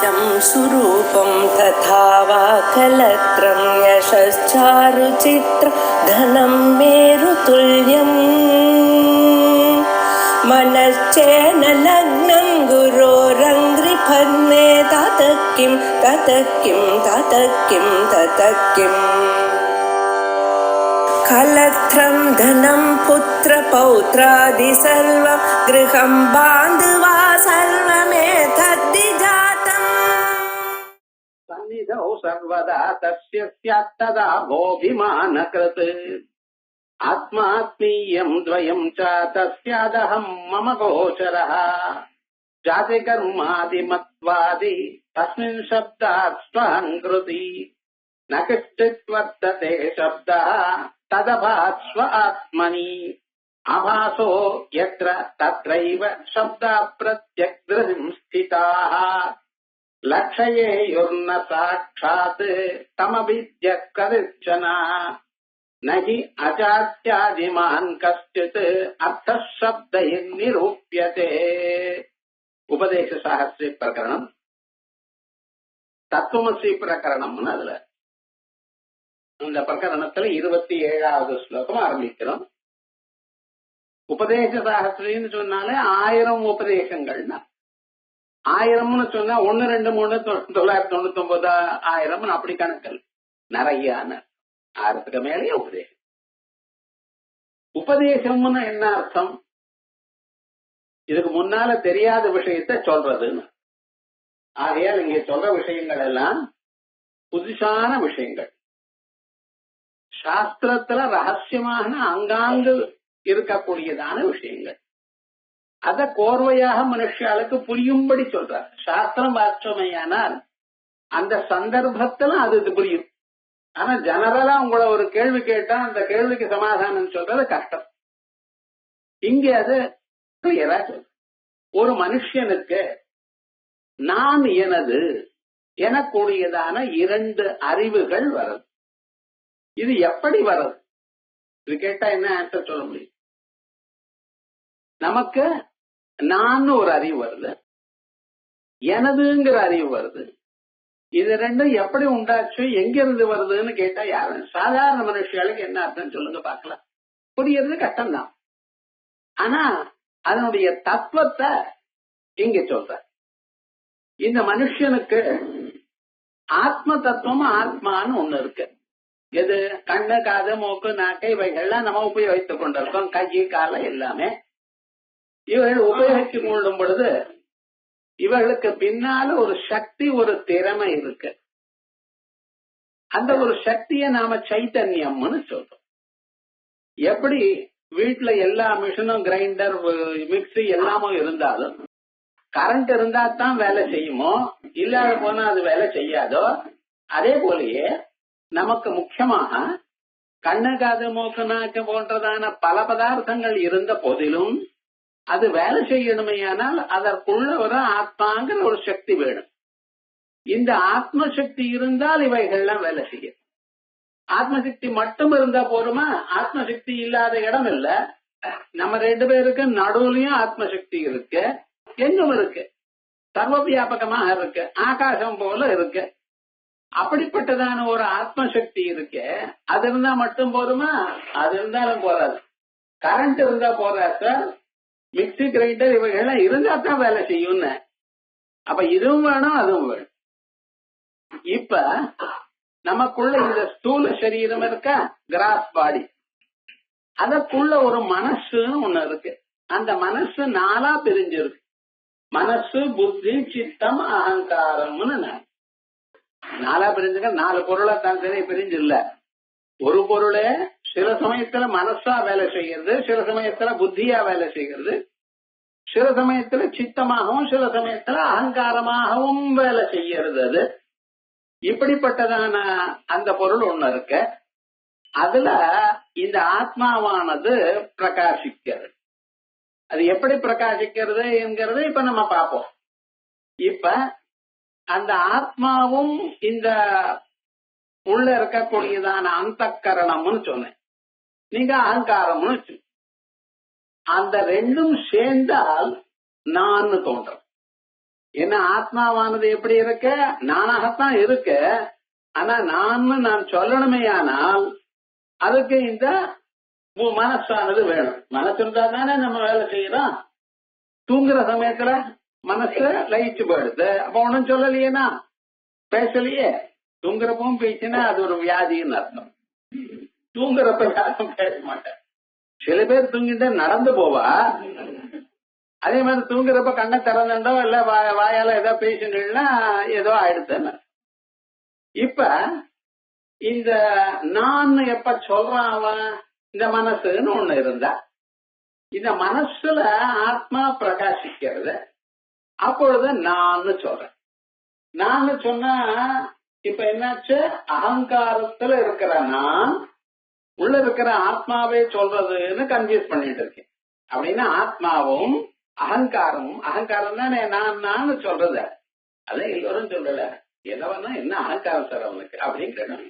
वेदं सुरूपं तथा वा कलत्रं यशश्चारुचित्र धनं मेरुतुल्यम् मनश्चेन लग्नं गुरोरङ्घ्रिफन्ने ततः किं कलत्रं धनं पुत्रपौत्रादि सर्वं गृहं बान्धवा सर्वमेतद्विजातम् सन्निधौ सर्वदा तस्य स्यात्तदा भोभिमानकृत् आत्मात्मीयं द्वयं च तस्यादहं मम गोचरः जातिकर्मादिमत्वादि तस्मिन् शब्दात् स्वहङ्कृति न कश्चित् वर्तते शब्दः तदभात् स्व आत्मनि आभासो यत्र तत्रैव शब्दः प्रत्यग्दृशिं स्थिताः लक्षयेयुर्न साक्षात् तमभिद्यः करिश्चन न हि अजात्यादिमान् कश्चित् अर्थः शब्दैर्निरूप्यते उपदेश साहस्रे प्रकरणम् தத்துவமசி பிரகரணம்னு அதுல இந்த பிரகரணத்துல 27வது ஸ்லோகம் ஆரம்பிக்கிறோம். உபதேச சாஸ்திரின்னு சொன்னாலே 1000 உபதேசங்கள்னா 1000ன்னு சொன்னா 1 2 3 999 1000 அப்படி கணக்கல் நிறையான 1000க்கு மேலேயே உபதேசம். உபதேசம்னு என்ன அர்த்தம்? இதுக்கு முன்னால தெரியாத விஷயத்த சொல்றதுன்னு. ஆகையால் இங்கே சொல்ற விஷயங்கள் எல்லாம் புதுசான விஷயங்கள், சாஸ்திரத்துல ரகசியமான அங்காங்கு இருக்கக்கூடியதான விஷயங்கள். அத கோர்வையாக மனுஷாளுக்கு புரியும்படி சொல்றார். சாஸ்திரம் வாட்சமையானால் அந்த சந்தர்ப்பத்துல அது புரியும். ஆனா ஜெனரலா உங்களை ஒரு கேள்வி கேட்டா அந்த கேள்விக்கு சமாதானம் சொல்றது கஷ்டம். இங்க அது கிளியரா சொல்ற. ஒரு மனுஷனுக்கு நான் எனது எனக்கூடியதான 2 அறிவுகள் வருது. இது எப்படி வருது? இது கேட்டா என்ன ஆன்சர் சொல்ல முடியும்? நமக்கு நான் ஒரு அறிவு வருது, எனதுங்கிற அறிவு வருது. இது ரெண்டும் எப்படி உண்டாச்சு, எங்க இருந்து வருதுன்னு கேட்டா யாரும் சாதாரண மனுஷர்களுக்கு என்ன அர்த்தம் சொல்லுங்க பார்க்கலாம். புரியறது கஷ்டம்தான். ஆனா அதனுடைய தத்துவத்தை இங்க சொல்ற. இந்த மனுஷனுக்கு ஆத்ம தத்துவம் ஆத்மான்னு ஒண்ணு இருக்கு. எது? கண்ணு காது மூக்கு நாக்கை இவைகள்லாம் நம்ம உபயோகித்துக் கொண்டிருக்கோம். கை கால எல்லாமே இவர்கள் உபயோகித்துக் கொள்ளும் பொழுது இவர்களுக்கு பின்னால ஒரு சக்தி, ஒரு திறமை இருக்கு. அந்த ஒரு சக்தியை நாம சைத்தன்யம்னு சொல்றோம். எப்படி வீட்டுல எல்லா மிஷினும் கிரைண்டர் மிக்சி எல்லாமும் இருந்தாலும் கரண்ட் இருந்தா தான் வேலை செய்யுமோ, இல்லாத போனா அது வேலை செய்யாதோ, அதே போலயே நமக்கு முக்கியமாக கண்ணு காது மூக்கு நாக்கு போன்றதான பல பதார்த்தங்கள் இருந்த போதிலும் அது வேலை செய்யணுமையானால் அதற்குள்ள ஒரு ஆத்மாங்கிற ஒரு சக்தி வேணும். இந்த ஆத்ம சக்தி இருந்தால் இவைகள்லாம் வேலை செய்யும். ஆத்மசக்தி மட்டும் இருந்தா போருமா? ஆத்மசக்தி இல்லாத இடம் இல்ல. நம்ம 2 பேருக்கு நடுவுலயும் ஆத்மசக்தி இருக்கு, எங்கும் இருக்கு, சர்வ வியாபகமாக இருக்கு, ஆகாசம் போல இருக்கு. அப்படிப்பட்டதான ஒரு ஆத்மசக்தி இருக்கு. அது இருந்தா மட்டும் போதுமா? அது இருந்தாலும் போறாது. கரண்ட் இருந்தா போறா சார், மிக்சி கிரைண்டர் இவைகள்லாம் இருந்தா தான் வேலை செய்யும். அப்ப இதுவும் வேணும், அதுவும் வேணும். இப்ப நமக்குள்ள இந்த ஸ்தூல சரீரம் இருக்கா, கிராஸ் பாடி, அதற்குள்ள ஒரு மனசுன்னு ஒண்ணு இருக்கு. அந்த மனசு 4ஆ பிரிஞ்சிருக்கு. மனசு, புத்தி, சித்தம், அகங்காரம்னு 4ஆ பிரிஞ்சுக்க. 4 பொருளை தான் பிரிஞ்சு இல்ல. ஒரு பொருளே சில சமயத்துல மனசா வேலை செய்கிறது, சில சமயத்துல புத்தியா வேலை செய்கிறது, சில சமயத்துல சித்தமாகவும் சில சமயத்துல அகங்காரமாகவும் வேலை செய்யறது. அது இப்படிப்பட்டதான அந்த பொருள் ஒண்ணு இருக்கு. அதுல இந்த ஆத்மாவானது பிரகாசிக்கிறது. அது எப்படி பிரகாசிக்கிறது என்கிறது இப்ப நம்ம பார்ப்போம். இப்ப அந்த ஆத்மாவும் இந்த உள்ள இருக்கக்கூடியதான அந்தக்கரணம்னு சொன்னேன், நீங்க அகங்காரம்னு வச்சு, அந்த 2ம் சேர்ந்தால் நான் தோன்றும். ஏன்னா ஆத்மாவானது எப்படி இருக்க, நானாகத்தான் இருக்க. ஆனா நான் சொல்லணுமே ஆனால் அதுக்கு இந்த மனசானது வேணும். மனசு இருந்தா தானே நம்ம வேலை செய்யறோம். தூங்குற சமயத்துல மனசு லயிச்சு போயிடுது. அப்ப ஒன்னும் சொல்லலையேனா, பேசலையே. தூங்குறப்பவும் பேசினா அது ஒரு வியாதின்னு அர்த்தம். தூங்குறப்ப யாரும் பேச மாட்டேன். சில பேர் தூங்கிட்டு நடந்து போவா. அதே மாதிரி தூங்குறப்ப கண்ணை திறந்தோ இல்ல வாயால ஏதோ பேசினா ஏதோ ஆயிடுதுன்னு. இப்ப இந்த நான் எப்ப சொல்றான் அவன், இந்த மனசுன்னு ஒண்ணு இருந்தா, இந்த மனசுல ஆத்மா பிரகாசிக்கிறது. அப்பொழுது நான் சொல்றேன். நான் சொன்னா இப்ப என்னாச்சு, அகங்காரத்துல இருக்கிற நான் உள்ள இருக்கிற ஆத்மாவே சொல்றதுன்னு கன்ஃபியூஸ் பண்ணிட்டு இருக்கேன். அப்படின்னா ஆத்மாவும் அகங்காரமும், அகங்காரம் தானே நான் சொல்றது. அதான் எல்லோரும் சொல்லல. எதவனா என்ன அகங்காரம் சார் அவனுக்கு அப்படின்னு கேட்டோம்.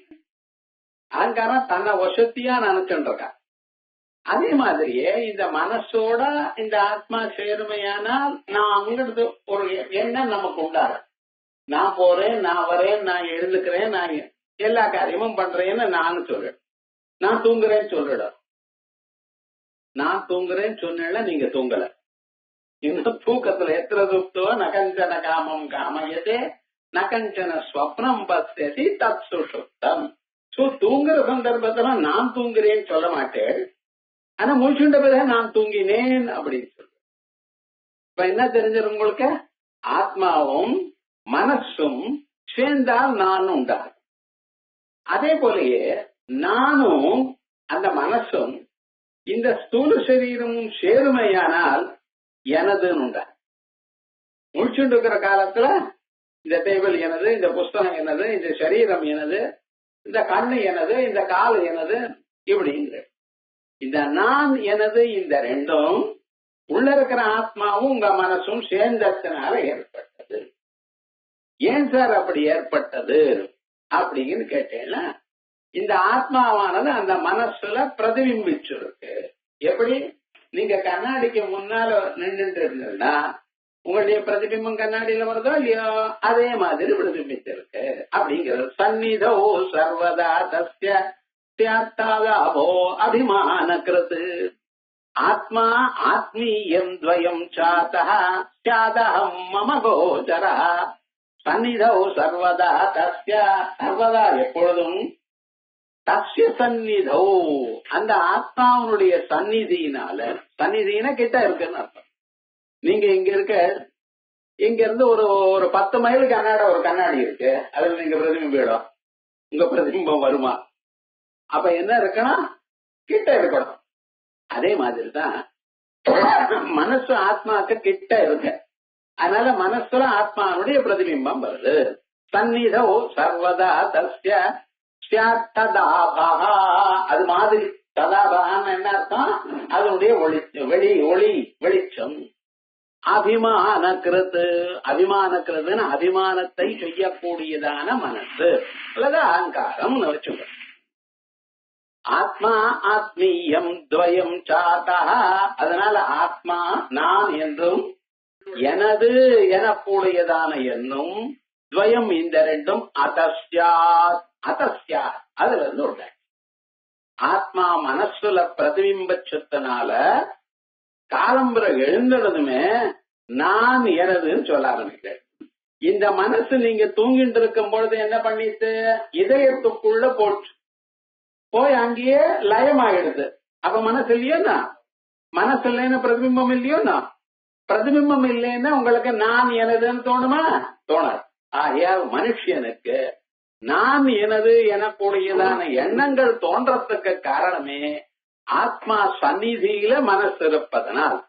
அகங்காரம் தன்னை வசத்தியா நினைச்சுட்டு இருக்கான். அதே மாதிரியே இந்த மனசோட இந்த ஆத்மா சேருமையானால் நான் அங்கிறது ஒரு எண்ணம் நமக்கு உண்டாகும். நான் போறேன், நான் வரேன், நான் எழுந்துக்கிறேன், நான் எல்லா காரியமும் பண்றேன்னு நான் சொல்றேன். நான் தூங்குறேன்னு சொல்லிடும். நான் தூங்குறேன்னு சொன்னா நீங்க தூங்கல. இன்னும் தூக்கத்துல எத்தனை தூக்கத்தோ நகஞ்சன காமம் காமயதே நகஞ்சன ஸ்வப்னம் பஸ்யதி தத் சுஷுப்தம். தூங்குற சந்தர்ப்பத்துல நான் தூங்குறேன்னு சொல்ல மாட்டேன். ஆனா மூச்சுண்ட பிறகு நான் தூங்கினேன் அப்படின்னு சொல்றேன். இப்ப என்ன தெரிஞ்சது உங்களுக்கு, ஆத்மாவும் மனசும் சேர்ந்தால் நானும் உண்டாகும். அதே போலயே நானும் அந்த மனசும் இந்த ஸ்தூல சரீரமும் சேருமையானால் எனதுன்னு உண்டாகும். முடிச்சுட்டு இருக்கிற காலத்துல இந்த டேபிள் எனது, இந்த புஸ்தகம் எனது, இந்த சரீரம் எனது, இந்த கண்ணு எனது, இந்த கால் எனது, இப்படிங்கிற இந்த நான் எனது இந்த ரெண்டும் உள்ள இருக்கிற ஆத்மாவும் உங்க மனசும் சேர்ந்ததுனால ஏற்பட்டது. ஏன் சார் அப்படி ஏற்பட்டது அப்படின்னு கேட்டேன்னா, இந்த ஆத்மாவானது அந்த மனசுல பிரதிபிம்பிச்சிருக்கு. எப்படி, நீங்க கண்ணாடிக்கு முன்னால நின்றுட்டு இருந்தீங்கன்னா உங்களுடைய பிரதிபிம்பம் கண்ணாடியில வருதோ இல்லையோ, அதே மாதிரி பிரதிபிம்பிச்சிருக்கு அப்படிங்கிறது. சந்நிதோ சர்வதா தஸ்ய தியாத்தாவோ அபிமானக்ருத் ஆத்மா ஆத்மீயம் துவயம் சாதஹ ஸ்யாதஹம் மம கோச்சரஹ. சந்நிதோ சர்வதா தஸ்ய, சர்வதா எப்பொழுதும், தஸ்ய சந்நிதோ அந்த ஆத்மாவுடைய சந்நிதியினால, சந்நிதினா கிட்ட இருக்குன்னு அர்த்தம். நீங்க இங்க இருக்க, இங்க இருந்து ஒரு 10 மைலுக்கு அண்ணாட ஒரு கண்ணாடி இருக்கு. அதுல நீங்க பிரதிபிம்பம், உங்க பிரதிபிம்பம் வருமா? அப்ப என்ன இருக்கணும், கிட்ட இருக்கணும். அதே மாதிரிதான் மனசு ஆத்மாக்கு கிட்ட இருக்கு. அதனால மனசுல ஆத்மாவுடைய பிரதிபிம்பம் வருது. சந்நிதோ சர்வதா தஸ்ய ததாபா. அது மாதிரி ததாபான்னு என்ன அர்த்தம், அதனுடைய வெளிச்சம். அபிமானக்ருத், அபிமானக்ருதுன்னு அபிமானத்தை செய்யக்கூடியதான மனசு அல்லது அகங்காரம் வச்சுக்கோ. ஆத்மா ஆத்மீயம் துவயம் சாதா. அதனால ஆத்மா நான் என்றும், எனது எனக்கூடியதான என்னும், துவயம் இந்த ரெண்டும் அதஸ்யாத், அதஸ்யாத் அதுல இருந்து உள்ள ஆத்மா மனசுல பிரதிபிம்பச்சத்தினால காலம்புற எழுந்ததுமே நான் எனதுன்னு சொல்ல ஆரம்பிக்கிறேன். இந்த மனசு நீங்க தூங்கிட்டு இருக்கும் பொழுது என்ன பண்ணிட்டு இதயத்துக்குள்ள போச்சு, போய் அங்கேயே லயமாயிடுது. அப்ப மனசு இல்லையோண்ணா, மனசு இல்லைன்னா பிரதிபிம்பம் இல்லையோண்ணா, பிரதிபிம்பம் இல்லைன்னா உங்களுக்கு நான் எனதுன்னு தோணுமா? தோணாது. ஆகையால் மனுஷனுக்கு நான் எனது எனக்கூடியதான எண்ணங்கள் தோன்றத்துக்கு காரணமே ஆத்மா சந்நிதியில மனசு இருப்பதனால்.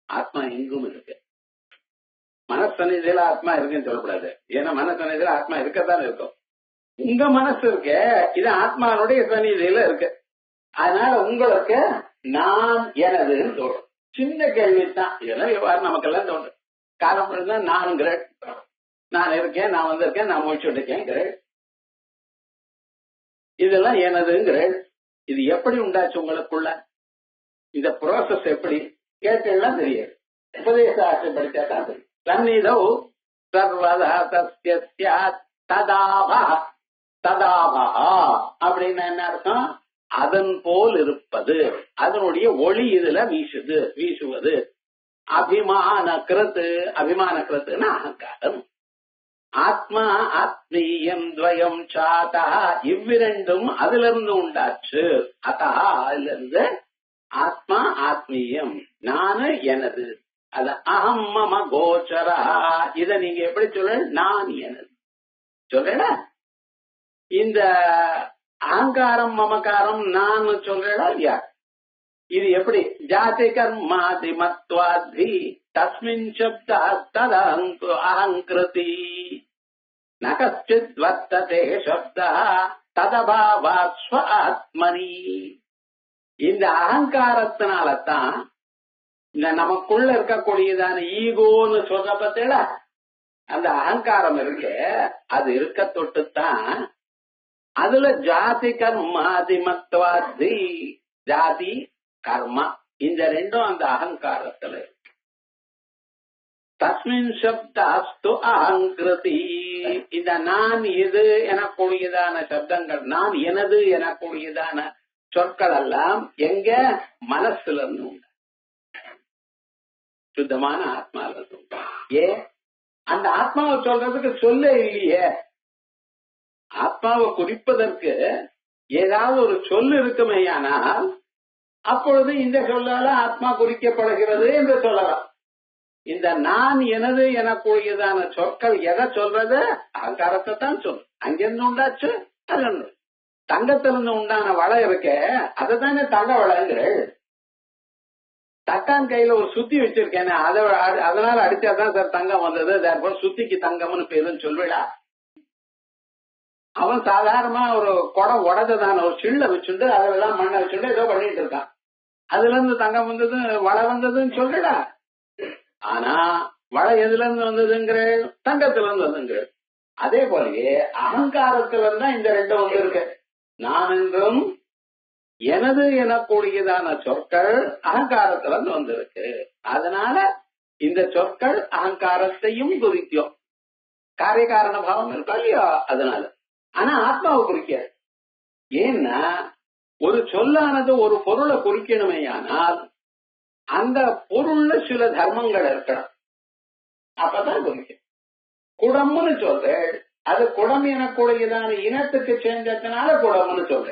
ஆத்மா எங்கும் இருக்கு. மனசன்னிதியில ஆத்மா இருக்குன்னு சொல்லக்கூடாது. ஏன்னா மனசன்னிதியில ஆத்மா இருக்கத்தான் இருக்கும். உங்க மனசு இருக்கு, இது ஆத்மானுடைய சந்நிதியில இருக்கு. அதனால உங்களுக்கு நான் எனதுன்னு தோணும். சின்ன கேள்விதான், இதெல்லாம் விவகாரம் நமக்கெல்லாம் தோணும். காலம் தான் நான்கிற, நான் இருக்கேன், நான் வந்திருக்கேன், நான் முடிச்சுட்டு இருக்கேன், இதெல்லாம் எனதுங்கிற. இது எப்படி உண்டாச்சு உங்களுக்குள்ள, இந்த ப்ராசஸ் எப்படி கேட்டெல்லாம் தெரியாது. உபதேச ஆசை படிச்சா தான் தெரியும். சந்நிதௌ சர்வதா தஸ்ய ஸ்யாத் ததாபஹ. ததாபஹா அப்படின்னு என்ன அர்த்தம்? அதன் போல் இருப்பது, அதனுடைய ஒளி இதுல வீசுவது. அபிமான கிருத்து, அபிமான கிருத்துன்னா அகங்காரம். ஆத்மா ஆத்மீயம் துவயம் சாதா, இவ்விரண்டும் அதிலிருந்து உண்டாச்சு. அத்தா அதிலிருந்து ஆத்மா ஆத்மீயம், நானு எனது. அது அகம் மம கோச்சரா. இத நீங்க எப்படி சொல்ல? நான் எனது சொல்றா. இந்த அகங்காரம் மமகாரம் நான் சொல்றா இல்லையா? இது எப்படி? ஜாதி கர்மாதி மத்வாதி தஸ்மின் சப்தா தத் அஹங்கிருதி ந கச்சித் வர்த்ததே சப்தா ததபாவாத் ஸ்வ ஆத்மனி. இந்த அகங்காரத்தினாலதான் இந்த நமக்குள்ள இருக்கக்கூடியதான ஈகோன்னு சொல்ற பத்தில அந்த அகங்காரம் இருக்கு, அது இருக்க தொட்டுத்தான் அதுல ஜாதி கர்மாதி மத்வாதி, ஜாதி கர்மா இந்த ரெண்டும் அந்த அகங்காரத்துல இருக்கு. தஸ்மின் சப்தாஸ்து அகங்கிருதி. இந்த நான் இது எனக்கூடியதான சப்தங்கள், நான் எனது எனக்கூடியதான சொற்கள் எல்லாம் எங்க? மனசுல இருந்து உண்டு, சுத்தமான ஆத்மால இருந்து உண்டு. ஏன்? அந்த ஆத்மாவை சொல்றதுக்கு சொல்ல இல்லையே. ஆத்மாவை குறிப்பதற்கு ஏதாவது ஒரு சொல் இருக்குமேயானால் அப்பொழுது இந்த சொல்லால ஆத்மா குறிக்கப்படுகிறது என்று சொல்லலாம். இந்த நான் எனது எனக்கூடியதான சொற்கள் எதை சொல்றது? அகங்காரத்தை தான் சொல்லும். அங்கிருந்து உண்டாச்சு அது. தங்கத்திலிருந்து உண்டான வளை இருக்க அதுதானே தங்க வளைங்கள். தக்கான் கையில ஒரு சுத்தி வச்சிருக்கேன், அதனால அடிச்சாதான் சார் தங்கம் வந்தது, சுத்திக்கு தங்கம்னு பேருன்னு சொல்விடா. அவன் சாதாரணமா ஒரு குடம் உடஞ்சதான ஒரு சில்ல வச்சுட்டு அதெல்லாம் மண்ணை வச்சுட்டு ஏதோ பண்ணிட்டு இருக்கான். அதுல இருந்து தங்கம் வந்தது வளை வந்ததுன்னு சொல்லிடா. ஆனா வளை எதுல இருந்து வந்ததுங்கிற? தங்கத்துல இருந்து வந்ததுங்கிற. அதே போலயே அகங்காரத்துல இருந்தா இந்த ரெண்டும் வந்து இருக்கு. நான் என்றும் எனது எனக்கூடியதான சொற்கள் அகங்காரத்துல இருந்து வந்திருக்கு. அதனால இந்த சொற்கள் அகங்காரத்தையும் குறிக்கும். காரியகாரண பாவம் இருக்கா இல்லையா? அதனால. ஆனா ஆத்மாவை குறிக்காது. ஏன்னா ஒரு சொல்லானது ஒரு பொருளை குறிக்கணுமே ஆனால் அந்த பொருள்ல சில தர்மங்கள் இருக்கணும், அப்பதான் குறிக்கும். குடம்னு சொல்ற, அது குடம் எனக்கூடியதான இனத்துக்கு சேர்ந்ததுனால குடம்னு சொல்ற.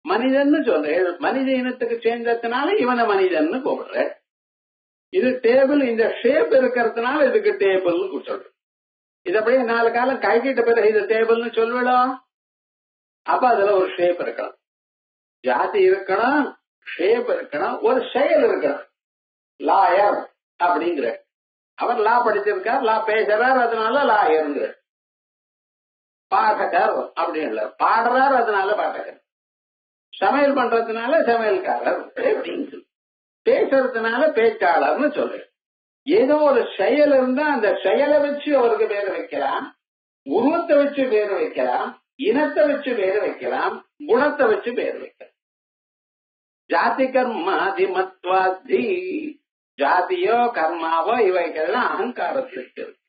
மனிதன் சொல்ற, மனித இனத்துக்கு சேர்ந்ததுனால இவனை மனிதன் கூப்பிடுற. இது டேபிள், இந்த ஷேப் இருக்கிறதுனால இதுக்கு டேபிள் சொல்ற. இது அப்படியே 4 காலம் கைகிட்ட பிறகு இது டேபிள்னு சொல்லிடும். அப்ப அதுல ஒரு ஷேப் இருக்கணும், ஜாதி இருக்கணும், ஷேப் இருக்கணும், ஒரு செயல் இருக்கணும். லாயர் அப்படிங்கிற அவர் லா படிச்சிருக்கார், லா பேசுறார், அதனால லாயருங்கிற. பாடகர் அப்படின்னு பாடுறார், அதனால பாடகர். சமையல் பண்றதுனால சமையல்காரர் அப்படின்னு சொல்லு. பேசுறதுனால பேச்சாளர்னு சொல்லு. ஏதோ ஒரு செயல் இருந்தா அந்த செயலை வச்சு அவருக்கு பேர் வைக்கலாம், உருவத்தை வச்சு பேர் வைக்கலாம், இனத்தை வச்சு பேர் வைக்கலாம், குணத்தை வச்சு பேர் வைக்கலாம். ஜாதி கர்மாதி மத்வாதி, ஜாதியோ கர்மாவோ இவைகள்லாம் அகங்காரத்துக்கு இருக்கு.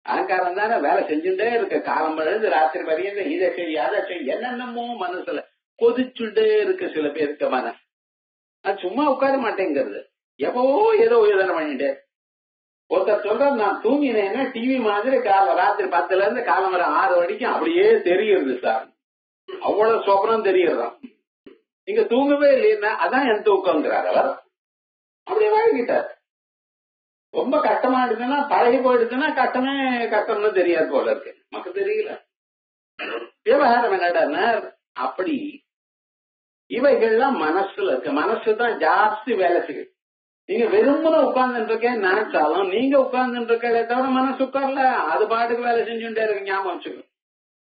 அகங்காரம் தானே வேலை செஞ்சுட்டே இருக்கு. காலம் எழுந்து ராத்திரி வரையும் இதை செய் அதை செய் என்னென்னமோ மனசுல கொதிச்சுட்டே இருக்கு. சில பேருக்கு மனசு அது சும்மா உட்கார மாட்டேங்கிறது, எப்பவோ ஏதோ யோசனை பண்ணிட்டே. ஒருத்தர் சொல்ற, நான் தூங்கினேன்னா டிவி மாதிரி ராத்திரி 10ல இருந்து காலம் வர 6 வரைக்கும் அப்படியே தெரியுது சார், அவ்வளவு சொப்னம் தெரியுறதான். நீங்க தூங்கவே இல்லைன்னா அதான் என் தூக்கங்கிறார் அவர். அப்படியே வாழ்கிட்டார். ரொம்ப கஷ்டமா இருக்குன்னா, பழகி போயிடுச்சுன்னா கஷ்டம்னு தெரியாது போல இருக்கு, நமக்கு தெரியல. விவகாரம் என்னடா அப்படி இவைகள்லாம் மனசுல இருக்கு. மனசுதான் ஜாஸ்தி வேலை செய்யுது. நீங்க வெறுமன உட்கார்ந்துட்டு இருக்கேன் நினைச்சாலும் நீங்க உட்கார்ந்துட்டு இருக்கே தவிர மனசு உட்கார்ல, அது பாட்டுக்கு வேலை செஞ்சுட்டே இருக்கு. ஞாபகம் வச்சுக்கோ,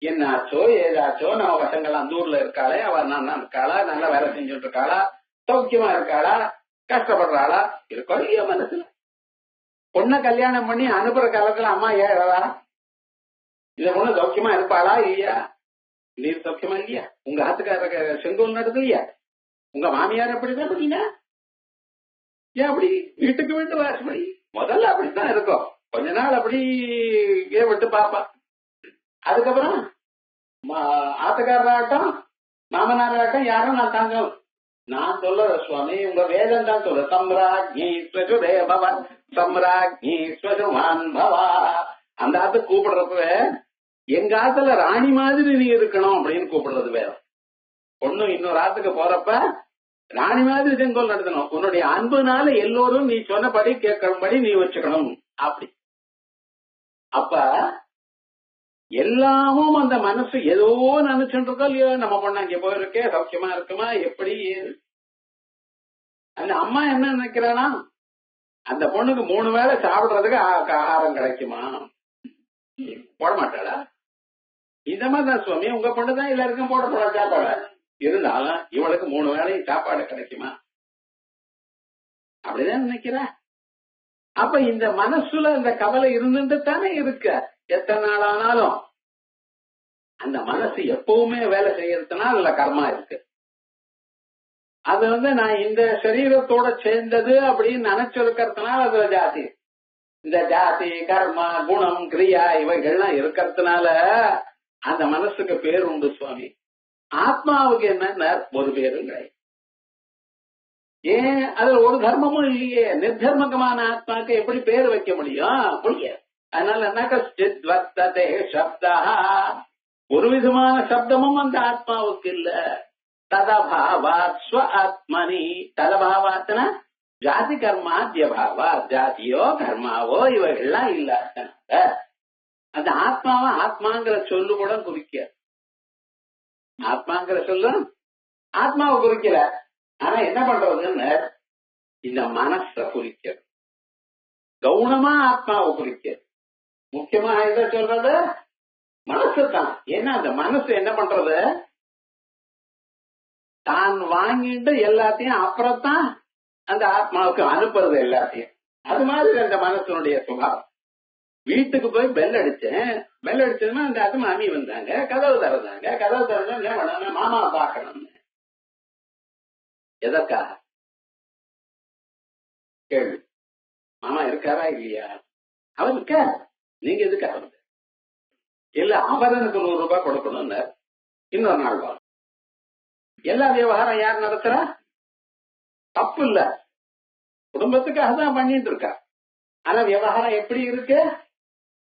என்னாச்சோ ஏதாச்சோ நம்ம பசங்கள் அந்த ஊர்ல இருக்காளே, அவ நல்லா இருக்காளா, நல்லா வேலை செஞ்சுட்டு இருக்காளா, சௌக்கியமா இருக்காளா, கஷ்டப்படுறாளா இருக்கோ இல்லையா மனசுல. பொண்ணை கல்யாணம் பண்ணி அனுப்புற காலத்துல அம்மா ஏழா இந்த பொண்ணு சௌக்கியமா இருப்பாளா இல்லையா? நீர் சௌக்கியமா இல்லையா? உங்க ஆத்துக்கார செங்கோல் நடக்குது இல்லையா? உங்க மாமியார் அப்படிதான் பண்ணீங்க ஏன்? அப்படி வீட்டுக்கு வீட்டு வாசப்படி முதல்ல அப்படித்தான் இருக்கும். கொஞ்ச நாள் அப்படியே விட்டு பாப்பா. அதுக்கப்புறம் ஆத்துக்காரராகட்டும் மாமனாராகட்டும் யாரும் நான் தாங்க நான் சொல்ல சுவாமி உங்க வேதம் தான் சொல்ற சம்ராஜ்ஞி ஸ்வசுதேவ சம்ராஜ்ஞி ஸ்வசுமான் பவா. அந்த ஆத்து கூப்பிடுறப்ப எங்க ஆத்துல ராணி மாதிரி நீ இருக்கணும் அப்படின்னு கூப்பிடுறது வேதம். ஒண்ணும் இன்னொரு ஆத்துக்கு போறப்ப ராணி மாதிரி செங்கோல் நடத்தணும். உன்னுடைய அன்புனால எல்லோரும் நீ சொன்னபடி கேட்கணும்படி நீ வச்சுக்கணும் அப்படி. அப்ப எல்லாமும் அந்த மனசு ஏதோ நினைச்சுட்டு இருக்கோம் இல்லையோ, நம்ம பொண்ணு அங்க போயிருக்கே சௌக்கியமா இருக்குமா எப்படி. அந்த அம்மா என்ன நினைக்கிறானா அந்த பொண்ணுக்கு 3 வேளை சாப்பிடுறதுக்கு ஆகாரம் கிடைக்குமா, போட மாட்டாளா? இந்த மாதிரிதான் சுவாமி உங்க பொண்ணுதான் எல்லாருக்கும் போட போட சாப்பாடு இருந்தாலும் இவளுக்கு 3 வேளை சாப்பாடு கிடைக்குமா அப்படிதான் நினைக்கிற. அப்ப இந்த மனசுல இந்த கவலை இருந்துட்டு தானே இருக்க. எத்தனை நாள் ஆனாலும் அந்த மனசு எப்பவுமே வேலை செய்யறதுனால அதுல கர்மா இருக்கு. அது நான் இந்த சரீரத்தோட சேர்ந்தது அப்படின்னு நினைச்சிருக்கிறதுனால அதுல ஜாதி, இந்த ஜாதி கர்மா குணம் கிரியா இவைகள்லாம் இருக்கிறதுனால அந்த மனசுக்கு பேர் உண்டு சுவாமி. ஆத்மாவுக்கு என்ன ஒரு பேரும் கிடையாது. ஏன் அதுல ஒரு தர்மமும் இல்லையே. நிர்தர்மகமான ஆத்மாக்கு எப்படி பேர் வைக்க முடியும்? முடியாது. அதனால என்ன சப்தா ஒரு விதமான சப்தமும் அந்த ஆத்மாவுக்கு இல்ல. ததபாவாத் ஸ்வ ஆத்மனி. ததபாவாத்னா ஜாதி கர்மாத்யபாவா, ஜாதியோ கர்மாவோ இவைகள்லாம் இல்லாதனால அந்த ஆத்மாவை ஆத்மாங்கிற சொல்லு கூட குறிக்க. ஆத்மாங்கிற சொல்லு ஆத்மாவை குறிக்கல. ஆனா என்ன பண்றதுன்னு இந்த மனச குறிக்க, கவுனமா ஆத்மாவை குறிக்க. முக்கியமா எதை சொல்றது? மனசு தான். ஏன்னா அந்த மனசு என்ன பண்றது, தான் வாங்கிட்டு எல்லாத்தையும் அப்புறம்தான் அந்த ஆத்மாவுக்கு அனுப்புறது எல்லாத்தையும். அது மாதிரி அந்த மனசனுடைய சுபாவம். வீட்டுக்கு போய் பெல் அடிச்சேன், பெல் அடிச்சதுன்னா அந்த அது மாமி வந்தாங்க, கதவு திறந்தாங்க, கதவு திறந்தா என்ன பண்ணாங்க, மாமா பார்க்கணும். எதற்காக கேள்வி? மாமா இருக்காரா இல்லையா? அவர் இருக்க, நீங்க எதுக்காக வந்து இல்ல அவர் எனக்கு 100 ரூபாய் கொடுக்கணும்னு இன்னொரு நாள் வரும். எல்லா விவகாரம் யார் நடத்துறா? தப்பு இல்ல, குடும்பத்துக்காக தான் பண்ணிட்டு இருக்கா. ஆனா விவகாரம் எப்படி இருக்கு?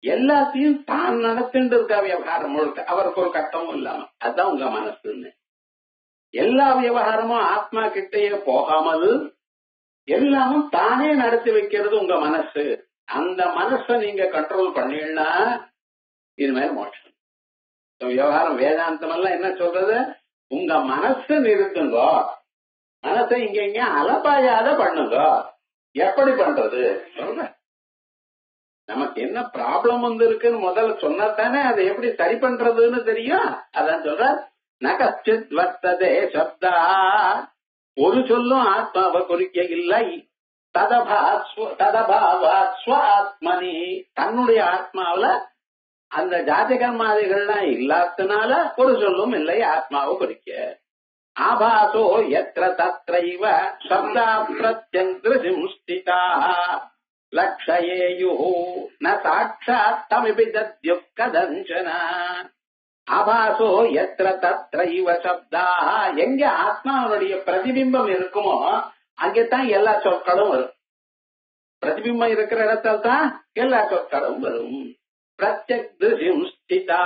எல்லாத்தையும் தான் நடத்திட்டு இருக்கா விவகாரம் முழுக்க. அவருக்கு ஒரு கட்டமும் இல்லாம. அதுதான் உங்க மனசுன்னு. எல்லா விவகாரமும் ஆத்மா கிட்டேயே போகாமல் எல்லாமும் தானே நடத்தி வைக்கிறது உங்க மனசு. அந்த மனசை நீங்க கண்ட்ரோல் பண்ணீங்கன்னா இனிமேல் மோட்சம். விவகாரம் வேதாந்தம் எல்லாம் என்ன சொல்றது? உங்க மனசை நிறுத்துங்க, மனசை இங்க அலப்பாயாத பண்ணுங்க. எப்படி பண்றது சொல்ற? நமக்கு என்ன ப்ராப்ளம் வந்து இருக்குன்னு முதல்ல சொன்னதானே அதை எப்படி சரி பண்றதுன்னு தெரியும். அதான் சொல்ற நகச்சித் வர்த்ததே சப்தா. ஒரு சொல்லும் ஆத்மாவை குறிக்க இல்லை. ததபாவாத் ஸ்வ ஆத்மனி. தன்னுடைய ஆத்மாவில அந்த ஜாதி கர்மாதிகள்லாம் இல்லாதனால ஒரு சொல்லும் இல்லை ஆத்மாவை குறிக்க. ஆபாசோ யத்ர தத்ரைவ சப்தா பிரத்யங்கிருஷிம் ஸ்திதா லக்ஷயேயுः ந சாட்சாத் தமிபி தத்யுக் கதஞ்சன. ஆபாசோ யத்ர தத்ரைவ சப்தா. எங்க ஆத்மாவுடைய பிரதிபிம்பம் இருக்குமோ அங்கேதான் எல்லா சொற்களும் வரும். பிரதிபிம்பம் இருக்கிற இடத்துல தான் எல்லா சொற்களும் வரும். பிரத்யக்திருஷிம் ஸ்திதா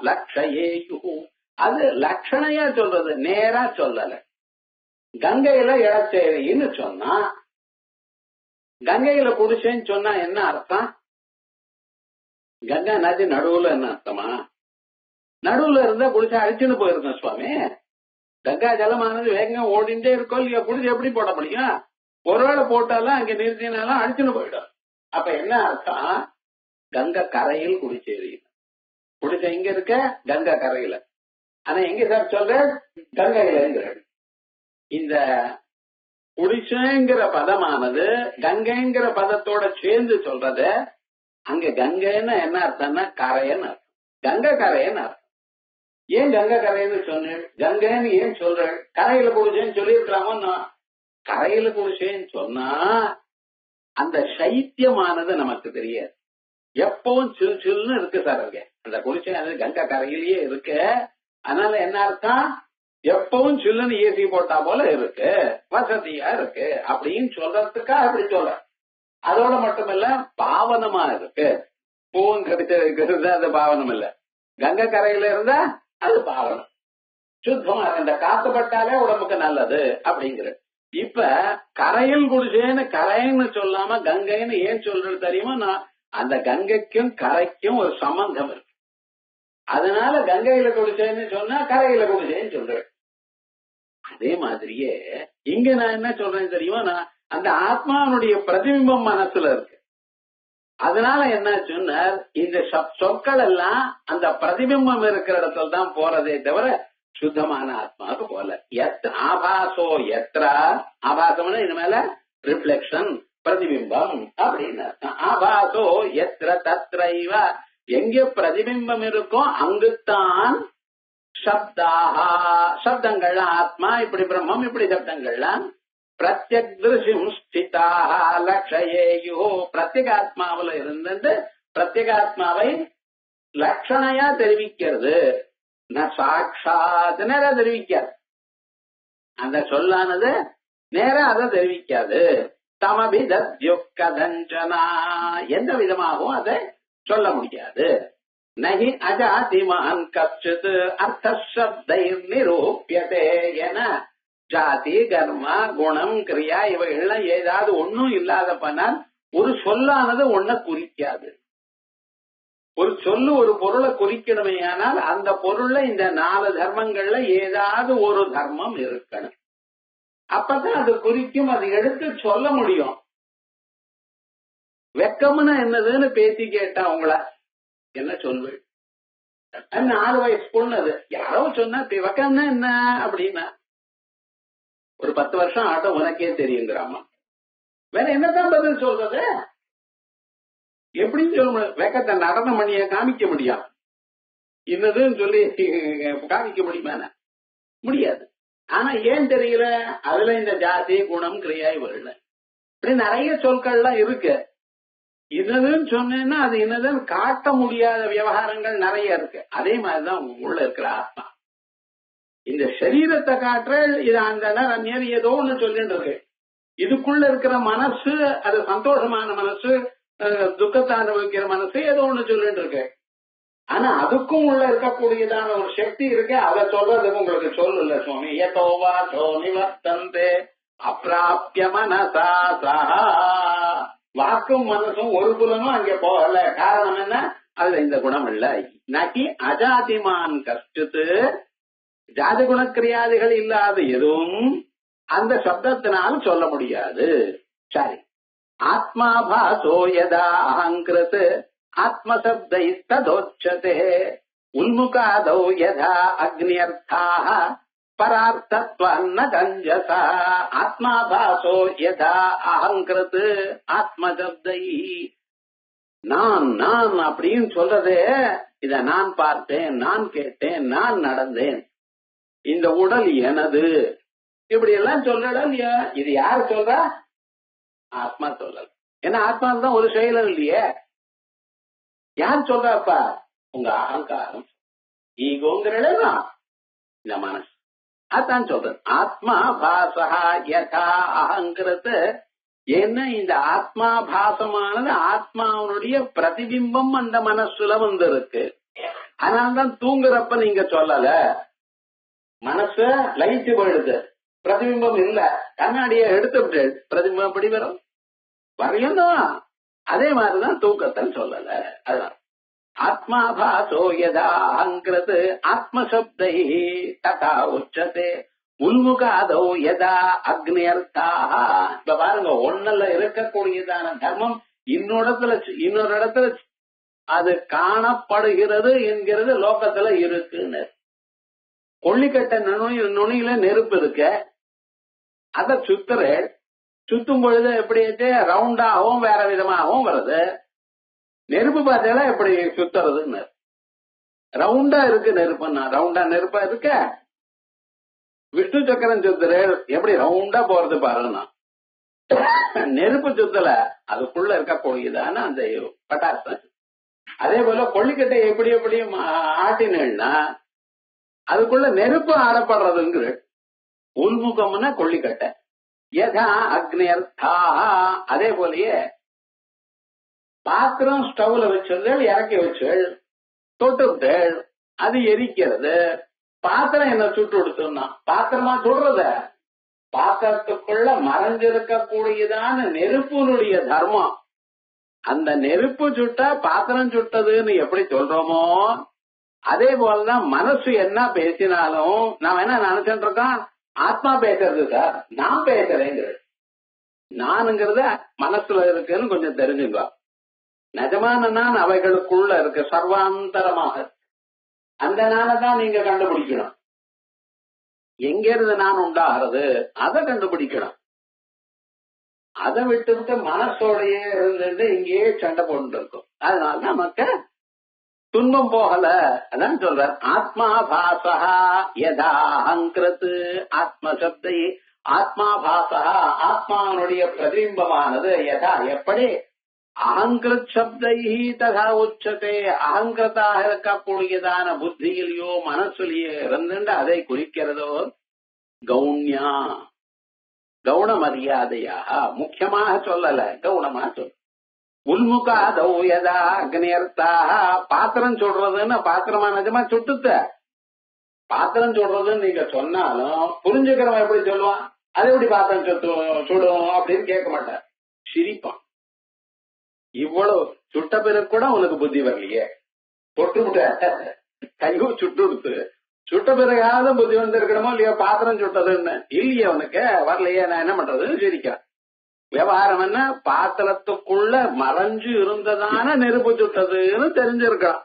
லக்ஷயேயுः. அது லட்சணையா சொல்றது, நேரா சொல்லல. கங்கையில இளச்சேரின்னு சொன்னா, கங்கையில குடிச்சேன்னு சொன்னா என்ன அர்த்தம்? கங்கா நதி நடுவுல என்ன அர்த்தமா? நடுவுல இருந்தா குடிச்சா அடிச்சுன்னு போயிருக்கோம் சுவாமி. கங்கா ஜலமானது வேகம் ஓடிண்டே இருக்கோம் இல்லையா, குடிச்சு எப்படி போட முடியும்? ஒருவேளை போட்டாலும் அங்க நிறுத்தினாலும் அடிச்சுன்னு போயிடும். அப்ப என்ன அர்த்தம்? கங்கை கரையில் குடிச்சேரி. குடிச்ச இங்க இருக்க கங்கா கரையில. ஆனா எங்க சார் சொல்ற? கங்கையில. இந்த குடிச்சேங்கிற பதமானது கங்கைங்கிற பதத்தோட சேர்ந்து சொல்றது. அங்க கங்கைன்னு என்ன அர்த்தம்னா கரைன்னு அர்த்தம். கங்கை கரைன்னு அர்த்தம். ஏன் கங்கை கரைன்னு சொன்னேன்? கங்கைன்னு ஏன் சொல்றேன்? கரையில குடிச்சேன்னு சொல்லி இருக்கலாமோ? கரையில குடிச்சேன்னு சொன்னா அந்த சைத்தியமானது நமக்கு தெரியாது. எப்பவும் சில் சில்னு இருக்கு சார் அங்க அந்த குளிர்ச்சி கங்கா கரையிலேயே இருக்கு. அதனால என்ன அர்த்தம், எப்பவும் சில்லுன்னு ஏசி போட்டா போல இருக்கு, வசதியா இருக்கு அப்படின்னு சொல்றதுக்காக அப்படி சொல்ற. அதோட மட்டுமல்ல பாவனமா இருக்கு. பூவும் கிடைச்சிருக்கிறது அது பாவனம் இல்ல, கங்கை கரையில இருந்தா அது பாவனம். சுத்தமா இந்த காத்து பட்டாலே உடம்புக்கு நல்லது அப்படிங்கிற. இப்ப கரையில் குடிசேன்னு கரைன்னு சொல்லாம கங்கைன்னு ஏன் சொல்றது தெரியுமா? நான் அந்த கங்கைக்கும் கரைக்கும் ஒரு சம்பந்தம் இருக்கு. அதனால கங்கையில குடிசேன்னு சொன்னா கரையில குடிசேன்னு சொல்றேன். அதே மாதிரியே இங்க நான் என்ன சொல்றேன் தெரியுமா, நான் அந்த ஆத்மாவுடைய பிரதிபிம்பம் மனசுல இருக்கு. அதனால என்ன சொன்னார், இந்த சொற்கள் எல்லாம் அந்த பிரதிபிம்பம் இருக்கிற இடத்துல தான் போறதே தவிர சுத்தமான ஆத்மாவுக்கு போல. ஆபாசோ எத்ரா, ஆபாசம்னா இது மேல ரிஃப்ளெக்ஷன் பிரதிபிம்பம் அப்படின்னு அர்த்தம். ஆபாசோ எத்ர தத்ரைவ, எங்க பிரதிபிம்பம் இருக்கோ அங்குத்தான் சப்தாஹா, சப்தங்கள்லாம் ஆத்மா இப்படி பிரம்மம் இப்படி சப்தங்கள்லாம் பிரத்யக் திருஷிம் ஸ்திதாக லட்சயேயோ, பிரத்யேகாத்மாவில இருந்து பிரத்யேகாத்மாவை லட்சணையா தெரிவிக்கிறது. சாட்சாத் நேர தெரிவிக்காது, அந்த சொல்லானது நேர அதை தெரிவிக்காது. தமபிதத்யுக்கதஞ்சனா, எந்த விதமாகவும் அதை சொல்ல முடியாது. நகி அஜாதிமான் கச்சித் அர்த்த சப்தை நிரூபியதே என ஜாதி கர்மா குணம் கிரியா இவைகள்லாம் ஏதாவது ஒன்னும் இல்லாத பண்ணால் ஒரு சொல்லானது ஒன்ன குறிக்காது. ஒரு சொல்லு ஒரு பொருளை குறிக்கணுமே, ஆனால் அந்த பொருள்ல இந்த 4 தர்மங்கள்ல ஏதாவது ஒரு தர்மம் இருக்கணும். அப்பதான் அது குறிக்கும், அது எடுத்து சொல்ல முடியும். வெக்கம்னா என்னதுன்னு பேசி கேட்டா உங்கள என்ன சொல்வேன்? 4 வயசு பொண்ணு, அது யாரோ சொன்னா வெக்கம்னா என்ன அப்படின்னா, ஒரு 10 வருஷம் ஆட்டம் உனக்கே தெரியுங்கிறாமா. வேற என்னதான் பதில் சொல்றது? எப்படின்னு சொல்ல முடியும்? வெக்கத்தை நடனம் பண்ணிய காமிக்க முடியும், இன்னதுன்னு சொல்லி காமிக்க முடியுமா? முடியாது. ஆனா ஏன் தெரியல, அதுல இந்த ஜாதி குணம் கிரியா இவர்கள் இப்படி நிறைய சொற்கள்லாம் இருக்கு. இன்னதுன்னு சொன்னேன்னா அது இன்னதுன்னு காட்ட முடியாத விவகாரங்கள் நிறைய இருக்கு. அதே மாதிரிதான் உள்ள இருக்கிற ஆத்மா. இந்த சரீரத்தை காட்டுற இது அந்த நேரம் ஏதோ ஒண்ணு சொல்லிட்டு இருக்கு. இதுக்குள்ள இருக்கிற மனசு அது சந்தோஷமான மனசு, துக்கத்தை அனுபவிக்கிற மனசு ஏதோ ஒண்ணு சொல்லிட்டு இருக்கு. ஆனா அதுக்கும் உள்ள இருக்கக்கூடியதான ஒரு சக்தி இருக்கு. அதை சொல்றதுக்கு உங்களுக்கு சொல்லல சுவாமி. ஏதோவா சோ நிவர்த்தந்தே அப்பிராப்திய மனசா சஹா, வாக்கும் மனசும் ஒரு புலனும் அங்கே போகல. காரணம் என்ன? அதுல இந்த குணம் இல்ல. நகி அஜாதிமான் கஷ்டத்து, ஜாதி குணக்கிரியாதிகள் இல்லாத எதுவும் அந்த சப்தத்தினால் சொல்ல முடியாது. சரி, ஆத்மா பாசோ யதா அஹங்கிருத் ஆத்மசப்தை ததோச்சதே உன்முகாதௌ யதா அக்னியர்த்தாஹ பரார்த்தத்வன்ன கஞ்சசா. ஆத்மா பாசோ யதா அஹங்கிருத் ஆத்மசப்தை, நான் நான் அப்படின்னு சொல்றதே, இத நான் பார்த்தேன், நான் கேட்டேன், நான் நடந்தேன், இந்த உடல் எனது, இப்படி எல்லாம் சொல்லல இல்லையா? இது யாரு சொல்றா? ஆத்மா சொல்லல. ஏன்னா ஆத்மா தான் ஒரு செயலர் இல்லையே. யார் சொல்றாப்பா? உங்க அகங்காரம், ஈகோங்கிறா இந்த மனசு, அதான் சொல்றது. ஆத்மா பாசஹா யதா அஹங்கிருத். ஏன்னா இந்த ஆத்மா பாசமானது ஆத்மாவனுடைய பிரதிபிம்பம் அந்த மனசுல வந்து இருக்கு. அதனால்தான் தூங்குறப்ப நீங்க சொல்லல, மனசு லயிச்சு போயிடுது, பிரதிபிம்பம் இல்ல. கண்ணாடிய எடுத்து பிரதிபிம்பம் எப்படி வரும்? வரையணும். அதே மாதிரிதான் தூக்கத்தில் சொல்லல. அதுதான் ஆத்மா பாசோ யதா அஹங்கிருத் ஆத்மசப்தை ததா உச்சதே உன்முகாதோ யதா அக்னியர்த்தாஹ. இப்ப பாருங்க, ஒன்னல்ல இருக்கக்கூடியதான தர்மம் இன்னொரு இடத்துல அது காணப்படுகிறது என்கிறது லோகத்துல இருக்குன்னு. கொள்ளிக்கட்ட நுனியில நெருப்பு இருக்க, அத சுத்தும் பொழுது எப்படி ரவுண்டாகவும் வேற விதமாகவும் வருது. நெருப்பு பார்த்தா எப்படி சுத்துறதுன்னு, ரவுண்டா இருக்கு நெருப்புன்னா, ரவுண்டா நெருப்பா இருக்க. விஷ்ணு சக்கரம் சுத்துற எப்படி ரவுண்டா போறது பாருன்னா, நெருப்பு சுத்தல அதுக்குள்ள இருக்கக்கூடியதான அந்த பட்டாசு. அதே போல கொள்ளிக்கட்டை எப்படி எப்படி ஆட்டினா அதுக்குள்ள நெருப்பு ஆடப்படுறதுங்கிற உள்முகம்னா கொள்ளிக்கட்டை. யதா அக்னியர்த்தா அதே போலயே பாத்திரம் ஸ்டவ்ல வச்சிருந்தேள், இறக்கி வச்சேள், தொட்டுவிட்டேள், அது எரிக்கிறது. பாத்திரம் என்ன சுட்டு கொடுத்தோம்னா பாத்திரமா சுடுறத பாத்திரத்துக்குள்ள மறைஞ்சிருக்கக்கூடியதான நெருப்புனுடைய தர்மம். அந்த நெருப்பு சுட்டா பாத்திரம் சுட்டதுன்னு எப்படி சொல்றோமோ அதே போலதான் மனசு என்ன பேசினாலும் நாம என்ன நினைச்சுட்டு இருக்கோம், ஆத்மா பேசுறது சார், நான் பேசுறேங்கிறது. நானுங்கிறத மனசுல இருக்குன்னு கொஞ்சம் தெரிஞ்சுங்க. நிஜமான நான் அவைகளுக்குள்ள இருக்கு, சர்வாந்தரமாக. அந்த நாளைதான் நீங்க கண்டுபிடிக்கணும். எங்க இருந்து நான் உண்டாகிறது அதை கண்டுபிடிக்கணும். அதை விட்டு மனசோடையே இருந்து இங்கேயே சண்டை போட்டு இருக்கும். அதனால நமக்கு துன்பம் போகல. அதான் சொல்ற ஆத்மா பாசா யதா அஹங்கிருத் ஆத்ம சப்தை ஆத்மா பாசா ஆத்மாவனுடைய பிரதிபிம்பமானது யதா எப்படி அகங்கிருத் சப்தை ததா உச்சத்தை அகங்கிருத்தாக இருக்கக்கூடியதான புத்தியிலேயோ மனசுலயோ இருந்துட்டு அதை குறிக்கிறதோ கௌண்யா கவுன மரியாதையாக முக்கியமாக சொல்லல, கவுனமா சொல்ல. உள்முகாதௌ யதா அக்னியர்த்தாக பாத்திரம் சுடுறதுன்னு பாத்திரமா நிஜமா சுட்டுத்த பாத்திரம் சுடுறதுன்னு நீங்க சொன்னாலும் புரிஞ்சுக்கிறவன் எப்படி சொல்லுவான், அது எப்படி பாத்திரம் சுடும் அப்படின்னு கேட்க மாட்டான், சிரிப்பான். இவ்வளவு சுட்ட பிறகு கூட உனக்கு புத்தி வரலையே, தொட்டு விட்ட கையோ சுட்டு கொடுத்து சுட்ட பிறகாவது புத்தி வந்திருக்கணுமோ இல்லையோ, பாத்திரம் சுட்டதுன்னு இல்லையே உனக்கு வரலையே, நான் என்ன பண்றதுன்னு சிரிக்கிறேன். விவகாரம் என்ன, பாத்திரத்துக்குள்ள மறைஞ்சு இருந்ததான நெருப்பு சுட்டதுன்னு தெரிஞ்சிருக்கலாம்.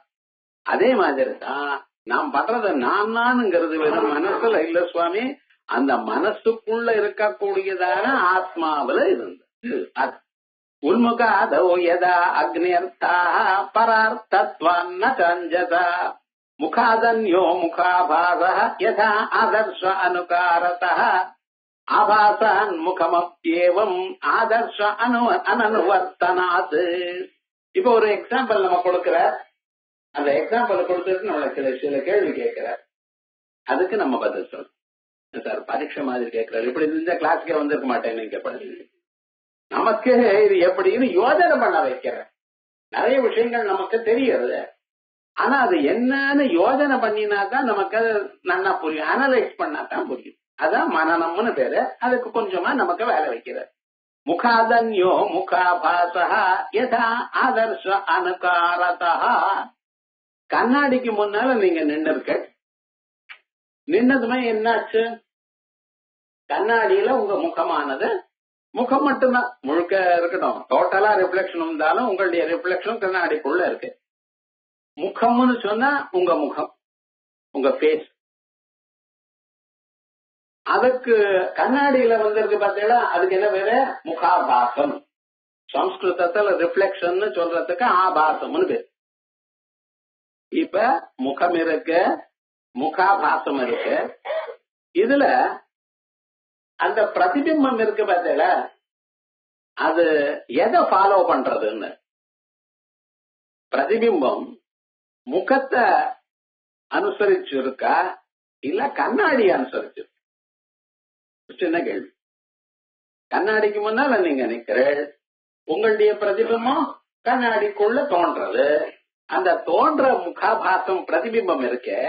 அதே மாதிரி தான் நாம் பண்றத நான்ங்கிறது வெறும் மனசுல இல்ல சுவாமி, அந்த மனசுக்குள்ள இருக்கக்கூடியதான ஆத்மாவில இருந்தது. உள்முகாதௌ யதா அக்னியர்த்தாக பரார்த்தத்வான்ன சஞ்சதா முகாதன்யோ முகாபாசः யதா ஆதர்ஷ அனுகாரதः ஆபாசான் முகமப்யேவம் ஆதர்ஷ அனனுவர்த்தனாத். இப்ப ஒரு எக்ஸாம்பிள் நம்ம கொடுக்கிற, அந்த எக்ஸாம்பிள் கொடுத்துட்டு நம்மளுக்கு சில கேள்வி கேட்கிறார், அதுக்கு நம்ம பதில் சொல்லணும். சார் பரீட்சை மாதிரி கேட்கிறாரு, இப்படி இந்த கிளாஸ்க்கே வந்திருக்க மாட்டேன் நீங்க படிச்சு நமக்கு இது எப்படின்னு யோஜனை பண்ண வைக்கிற. நிறைய விஷயங்கள் நமக்கு தெரியுது, ஆனா அது என்னன்னு யோஜனை பண்ணினாதான் நமக்கு நல்லா புரியும், அனலைஸ் பண்ணாதான் புரியும். அதான் மனநம்னு பேரு. அதுக்கு கொஞ்சமா நமக்கு வேலை வைக்கிற. முகாதன்யோ முகாபாசா யதா ஆதர்ஷ அனுகாரதா. கண்ணாடிக்கு முன்னால நீங்க நின்னுருக்க, நின்னதுமே என்னாச்சு, கண்ணாடியில உங்க முகமானது முகம் மட்டும்தான் முழுக்க இருக்கட்டும், டோட்டலா ரிஃப்ளெக்ஷன் இருந்தாலும் உங்களுடைய ரிஃப்ளெக்ஷன் கண்ணாடிக்குள்ள இருக்கு. முகம்னு சொன்னா உங்க முகம், உங்க பேஸ். அதுக்கு கண்ணாடியில வந்திருக்கு பார்த்தீங்களா, அதுக்கு என்ன பேரு, முகாபாசம். சம்ஸ்கிருதத்துல ரிஃப்ளெக்ஷன் சொல்றதுக்கு ஆபாசம்னு பேரு. இப்ப முகம் இருக்கு, முகாபாசம் இருக்கு. இதுல அந்த பிரதிபிம்பம் இருக்கு பார்த்தீங்களா, அது எதை ஃபாலோ பண்றதுன்னு. பிரதிபிம்பம் முகத்தை அனுசரிச்சு இருக்கா இல்ல கண்ணாடி அனுசரிச்சு? சின்ன கேள்வி. கண்ணாடிக்கு முன்னால நீங்க நிக்கிறீர்கள், உங்களுடைய பிரதிபிம்பம் கண்ணாடிக்குள்ள தோன்றது. அந்த தோன்ற முகாபாசம் பிரதிபிம்பம் இருக்கு,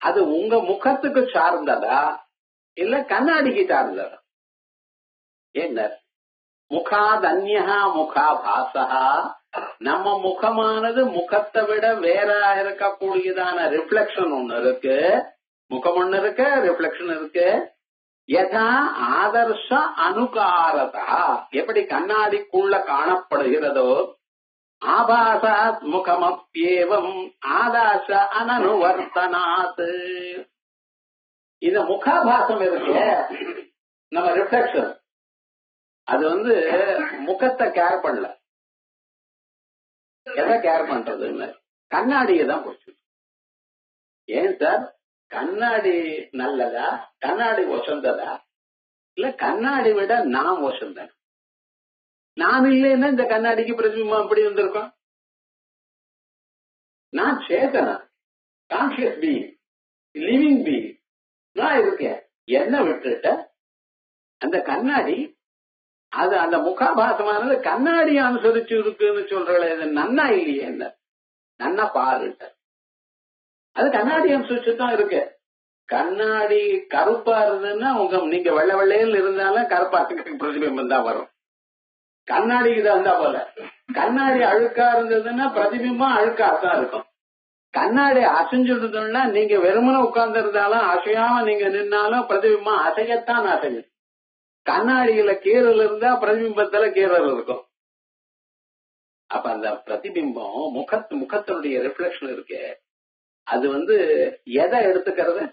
அது உங்க முகத்துக்கு சார்ந்ததா இல்ல கண்ணாடிக்கு சார்ந்ததா? என்ன முகாதன்யா முகாபாசா, நம்ம முகமானது முகத்தை விட வேற இருக்கக்கூடியதான ரிஃப்ளெக்ஷன் ஒண்ணு இருக்கு. முகம் ஒண்ணு இருக்கு, ரிஃப்ளெக்ஷன் இருக்கு. யதா ஆதர்ஷ அனுகாரதா, எப்படி கண்ணாடிக்குள்ள காணப்படுகிறதோ ஆபாசா முகமப்யேவம் ஆதாச அனனுவர்த்தனாத். இந்த முகாபாசம் இருக்கு, நம்ம ரிஃப்ளெக்ஷன், அது முகத்தை கேர் பண்ணல. எதை கேர் பண்றதுன்னு கண்ணாடியை தான் போச்சு. ஏன் சார், கண்ணாடி நல்லதா கண்ணாடி ஒசந்ததா? இல்ல கண்ணாடி விட நான் மோசம் தான். நான் இல்லைன்னா இந்த கண்ணாடிக்கு பிரதிபிம்பம் எப்படி வந்திருக்கும்? நான் சேதனா, கான்சியஸ் பீயிங், லிவிங் பீயிங், நான் இருக்கேன். என்ன விட்டுட்ட அந்த கண்ணாடி, அது அந்த முகாபாசமானது கண்ணாடியை அனுசரிச்சு இருக்குன்னு சொல்ற நன்னா இல்லையே, என்ன நன்னா பாருட்ட. அது கண்ணாடி அனுசரிச்சு தான் இருக்கு. கண்ணாடி கருப்பா இருந்ததுன்னா நீங்க வெள்ளை வெள்ளையில் இருந்தாலும் கருப்பா பிரதிபிம்பம் தான் வரும். கண்ணாடிக்கு தான் இருந்தா போல. கண்ணாடி அழுக்கா இருந்ததுன்னா பிரதிபிம்பம் அழுக்காத்தான் இருக்கும். கண்ணாடி அசைஞ்சுடுதுன்னா நீங்க வெறுமனை உட்கார்ந்து இருந்தாலும் அசையாம நீங்க நின்னாலும் பிரதிபிம்பம் அசையத்தான் அசையும். கண்ணாடியில கீரல் இருந்தா பிரதிபிம்பத்துல கீரல் இருக்கும். அப்ப அந்த பிரதிபிம்பம் முகத்தினுடைய ரிஃப்ளெக்ஷன் இருக்கு. அது எதை எடுத்துக்கிறது?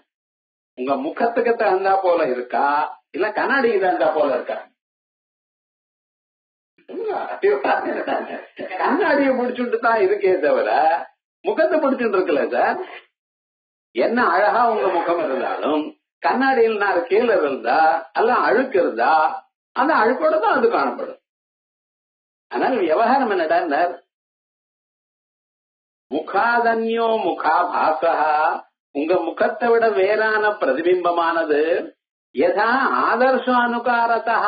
உங்க முகத்துக்கு தகுந்தா போல இருக்கா இல்ல கண்ணாடிக்கு தகுந்தா போல இருக்கா? கண்ணாடியை பிடிச்சுட்டு தான் இருக்கே தவிர முகத்தை பிடிச்சுட்டு இருக்குல்ல சார். என்ன அழகா உங்க முகம் இருந்தாலும் கண்ணாடியில் நான் கீழே இருந்தா அல்ல அழுக்கு இருந்தா அந்த அழுக்கோட தான் அது காணப்படும். ஆனால் விவகாரம் என்னடா, முகாதன்யோ முகாபாசா, உங்க முகத்தை விட வேறான பிரதிபிம்பமானது யதா ஆதர்ஷ அனுகாரதா,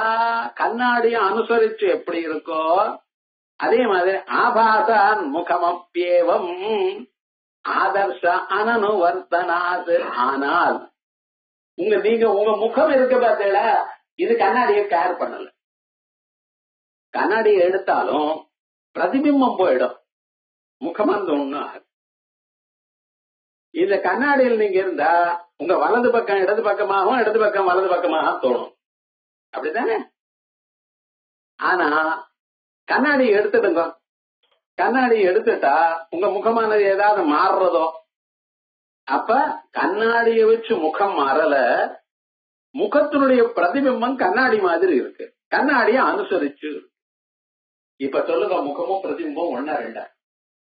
கண்ணாடியை அனுசரிச்சு எப்படி இருக்கோ அதே மாதிரி ஆபாசான் முகமப்பியேவம் ஆதர்ஷ அனனுவர்த்தனாது. ஆனால் நீங்க உங்க முகம் இருக்க பார்த்தீங்கள, இது கண்ணாடியை கேர் பண்ணல. கண்ணாடியை எடுத்தாலும் பிரதிபிம்பம் போயிடும், முகம் ஒண்ணு. இந்த கண்ணாடியில் நீங்க இருந்தா உங்க வலது பக்கம் இடது பக்கமாகவும் இடது பக்கம் வலது பக்கமாக தோணும், அப்படித்தானே? ஆனா கண்ணாடி எடுத்துடுங்க. கண்ணாடி எடுத்துட்டா உங்க முகமானது ஏதாவது மாறுறதோ? அப்ப கண்ணாடியை வச்சு முகம் மாறல, முகத்தினுடைய பிரதிபிம்பம் கண்ணாடி மாதிரி இருக்கு, கண்ணாடியை அனுசரிச்சு. இப்ப சொல்லுங்க, முகமும் பிரதிபிம்பம் ஒன்னா ரெண்டா?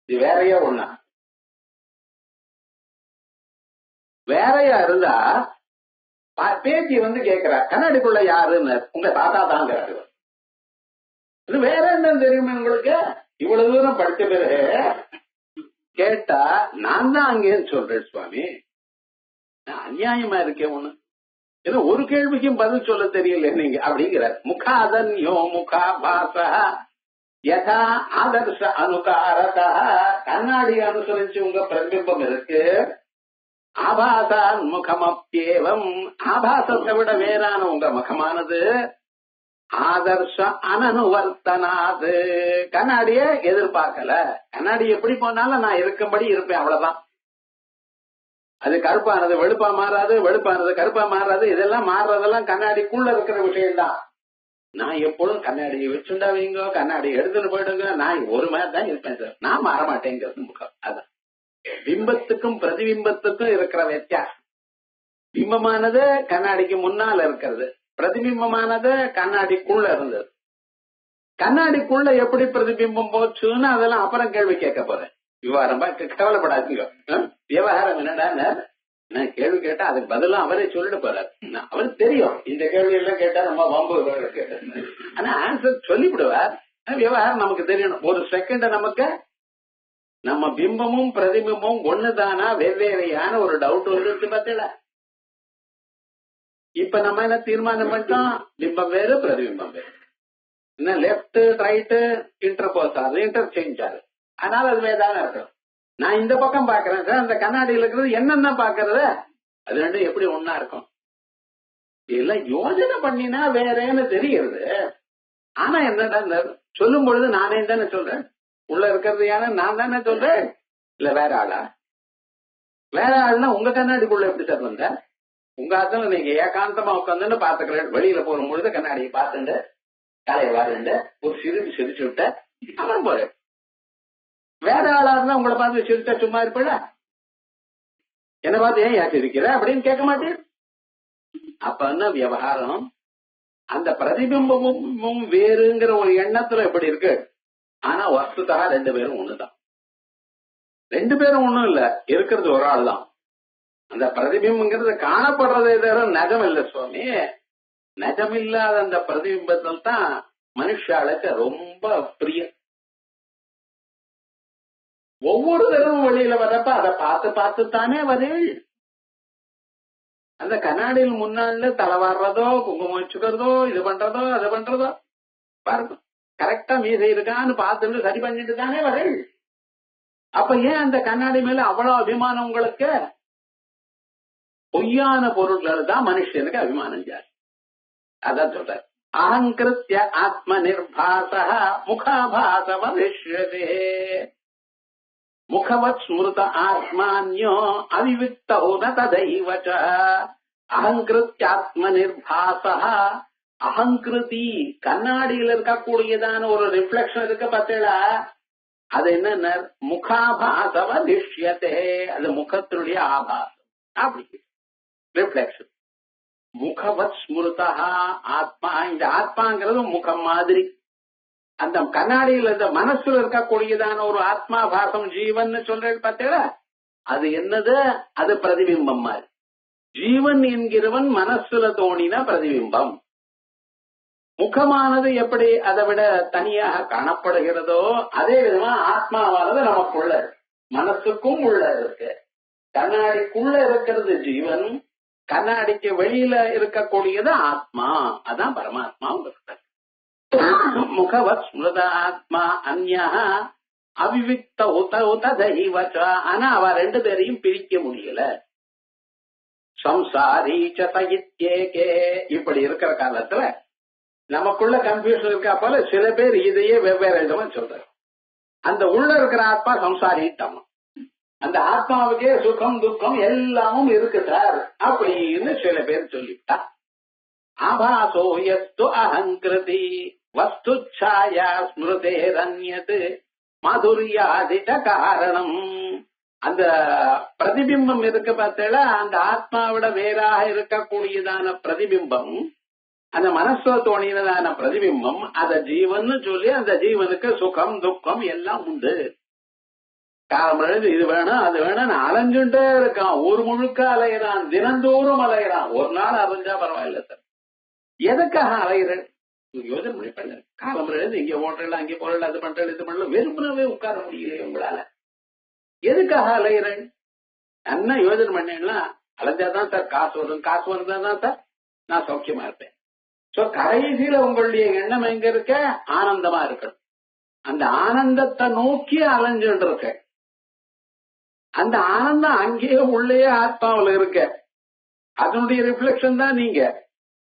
இது வேறையா ஒண்ணா? வேறையா இருந்தா பேச்சு கேக்குற கண்ணாடிக்குள்ள யாருன்னு, உங்க தாத்தா தாங்கிறாரு. இது வேற என்ன தெரியுமா உங்களுக்கு? இவ்வளவு தூரம் படிச்ச பிறகு கேட்டா நான் தான் அங்கேன்னு சொல்றேன் சுவாமி, அநியாயமா இருக்கேன் ஒண்ணு. ஏன்னா ஒரு கேள்விக்கும் பதில் சொல்ல தெரியல நீங்க அப்படிங்கிற. முகாதன்யோ முகாபாசா யதா ஆதர்ஷ அனுகாரதா, கண்ணாடி அனுசரிச்சு உங்க பிரதிபிம்பம் இருக்கு. ஆபாசான் முகமப்பியேவம், ஆபாசத்தை விட வேறான உங்க முகமானது ஆதர்ஷ அனனுவர்த்தனாது, கண்ணாடிய எதிர்பார்க்கல. கண்ணாடி எப்படி போனாலும் நான் இருக்கும்படி இருப்பேன், அவ்வளவுதான். அது கருப்பானது வெளுப்பா மாறாது, வெளுப்பானது கருப்பா மாறாது. இதெல்லாம் மாறுறதெல்லாம் கண்ணாடிக்குள்ள இருக்கிற விஷயம்தான். நான் எப்பொழுதும் கண்ணாடியை வச்சுண்டா வைங்க, கண்ணாடி எடுத்துட்டு போயிடுங்க, நான் ஒரு மாதிரி தான் இருப்பேன் சார், நான் மாற மாட்டேங்கிறது முகம். அதான் பிம்பத்துக்கும் பிரதிபிம்பத்துக்கும் இருக்கிற வித்தியாசம். பிம்பமானது கண்ணாடிக்கு முன்னால இருக்கிறது, பிரதிபிம்பமானது கண்ணாடிக்குள்ள இருந்தது. கண்ணாடிக்குள்ள எப்படி பிரதிபிம்பம் போச்சுன்னு அதெல்லாம் அப்புறம் கேள்வி கேட்க போறேன். விவகாரம் கவலைப்படாதீங்க. விவகாரம் என்னடா, நான் கேள்வி கேட்டா அதுக்கு பதிலும் அவரே சொல்லிட்டு போறாரு. அவருக்கு தெரியும் இந்த கேள்வி எல்லாம் கேட்டா நம்ம வம்பு கேட்டு, ஆனா ஆன்சர் சொல்லிவிடுவார். விவகாரம் நமக்கு தெரியணும். ஒரு செகண்ட் நமக்கு நம்ம பிம்பமும் பிரதிபிம்பமும் ஒண்ணுதானா வெவ்வேறையான ஒரு டவுட் வந்துருச்சு பார்த்தீங்களா? இப்ப நம்ம என்ன தீர்மானம் பண்ணிட்டோம்? பிம்பம் வேறு பிரதிபிம்பம் வேறு. என்ன லெப்ட் ரைட் இன்டர்போஸ் ஆகுது, இன்டர்சேஞ்ச் ஆகுது. அதனால அது வேதான இருக்கும். நான் இந்த பக்கம் பாக்குறேன் சார், அந்த கண்ணாடியில் இருக்கிறது என்னென்ன பாக்குறது, அது ரெண்டும் எப்படி ஒன்னா இருக்கும்? இதெல்லாம் யோசனை பண்ணினா வேறேன்னு தெரிகிறது. ஆனா என்னடா சொல்லும் பொழுது நானே தானே சொல்றேன், உள்ள இருக்கிறது யாரு நான் தானே சொல்றேன், இல்ல வேற ஆளா? வேற ஆள்னா உங்க கண்ணாடிக்குள்ள எப்படி சார் வந்த? உங்க ஆத்துல நீங்க ஏகாந்தமா உட்காந்துன்னு பாத்துக்கிறேன், வெளியில போகும் பொழுது கண்ணாடியை பார்த்துட்டு தலையை வாருண்டு ஒரு சிரிச்சு விட்ட அப்புறம் போறேன். வேற ஆளா இருந்தா உங்களை பார்த்து சிரிச்சா சும்மா இருப்பல, என்ன பார்த்து ஏன் யாச்சு இருக்கிற அப்படின்னு கேட்க மாட்டேன். அப்ப என்ன விவகாரம்? அந்த பிரதிபிம்பமும் வேறுங்கிற ஒரு எண்ணத்துல எப்படி இருக்கு. ஆனா வஸ்துதா ரெண்டு பேரும் ஒண்ணுதான். ரெண்டு பேரும் ஒண்ணும் இல்ல, இருக்கிறது ஒரு ஆள் தான். அந்த பிரதிபிம்பங்கிறது காணப்படுறதே தவிர நகம் இல்ல சுவாமி. நிஜமில்லாத அந்த பிரதிபிம்பத்தில் தான் மனுஷாளுக்கு ரொம்ப பிரியம். ஒவ்வொரு தடவும் வெளியில வரப்ப அதை பார்த்து பார்த்து தானே வரேள். அந்த கண்ணாடியில் முன்னாடி தலை வர்றதோ, குங்குமம் வச்சுக்கிறதோ, இது பண்றதோ அது பண்றதோ பாருங்க, கரெக்டா மீசை இருக்கான்னு பார்த்துட்டு சரி பண்ணிட்டு தானே வரேள். அப்ப ஏன் அந்த கண்ணாடி மேல அவ்வளவு அபிமானம் உங்களுக்கு? பொய்யான பொருட்கள் தான் மனுஷனுக்கு அபிமானம் ஜாஸ்தி. அதான் சொல்ற, அகங்கிருத்திய ஆத்ம நிர்பாச முகாபாச வதிஷ்யதே முகவத் ஸ்மிருத ஆத்மான்யோ அவிவிக்தோ ந ததைவ ச. அகங்கிருத்திய ஆத்ம நிர்பாச, அகங்கிருதி கண்ணாடியில் இருக்கக்கூடியதான ஒரு ரிஃப்ளெக்ஷன் இருக்க பார்த்தீங்களா, அது என்ன? முகாபாச வதிஷ்யதே, அது முகத்தினுடைய ஆபாசம், அப்படி ரிஃப்ளெக்ஷன். முகவத் ஸ்மிருதா ஆத்மா, இந்த ஆத்மாங்கிறது முகம் மாதிரி. அந்த கண்ணாடியில் இந்த மனசுல இருக்கக்கூடியதான ஒரு ஆத்மா பாசம் ஜீவன் சொல்றேன் பார்த்தீங்களா, அது என்னது? அது பிரதிபிம்பம் மாதிரி. ஜீவன் என்கிறவன் மனசுல தோணின பிரதிபிம்பம். முகமானது எப்படி அதை விட தனியாக காணப்படுகிறதோ அதே விதமா ஆத்மாவானது நமக்குள்ள இருக்கு, மனசுக்கும் உள்ள இருக்கு. கண்ணாடிக்குள்ள இருக்கிறது ஜீவன், கண்ணாடிக்கு வெளியில இருக்கக்கூடியது ஆத்மா, அதான் பரமாத்மா. முகவத் ஸ்மிருத ஆத்மா அந்யா அவிவிக்த உத தெய்வ ச. ஆனா அவ ரெண்டு பேரையும் பிரிக்க முடியல. சம்சாரி சயித்யேகே, இப்படி இருக்கிற காலத்துல நமக்குள்ள கன்ஃபியூஷன் இருக்கா போல சில பேர் இதையே வெவ்வேறு விதமா சொல்றாரு. அந்த உள்ள இருக்கிற ஆத்மா சம்சாரித்தம், அந்த ஆத்மாவுக்கே சுகம் துக்கம் எல்லாமும் இருக்கு சார் அப்படின்னு சில பேர் சொல்லிவிட்டா. ஆபாசோ யஸ்து அஹங்கிருதி வஸ்து ಛಾಯಾ ஸ்மிருதேரன்யத் மாதுர்யாதிட காரணம். அந்த பிரதிபிம்பம் இருக்கு பார்த்தீங்களா, அந்த ஆத்மாவிட வேறாக இருக்கக்கூடியதான பிரதிபிம்பம், அந்த மனசுல தோணினதான பிரதிபிம்பம், அத ஜீவன் சொல்லி அந்த ஜீவனுக்கு சுகம் துக்கம் எல்லாம் உண்டு. காலம் எழுது இது வேணும் அது வேணும் அலைஞ்சுட்டே இருக்கான், ஊர் முழுக்க அலையிறான், தினந்தோறும் அலையிறான். ஒரு நாள் அலைஞ்சா பரவாயில்ல சார், எதுக்காக அலையிறேன் யோசனை பண்ணி பண்ண. காலம் எழுது இங்க ஓட்டுறல அங்கே போறல அது பண்றது இது பண்ணல, வெறுமனவே உட்கார முடியல உங்களால. எதுக்காக அலையிறேன் என்ன யோசனை பண்ணேன்னா, அலைஞ்சாதான் சார் காசு வரும், காசு வந்தாதான் சார் நான் சௌக்கியமா இருப்பேன். சோ கடைசியில உங்களுடைய எண்ணம் எங்க இருக்க? ஆனந்தமா இருக்கணும். அந்த ஆனந்தத்தை நோக்கி அலைஞ்சுட்டு இருக்க. அந்த ஆனந்தம் அங்கேயே உள்ளே ஆத்மாவில் இருக்க, அதனுடைய ரிஃப்ளெக்ஷன் தான் நீங்க.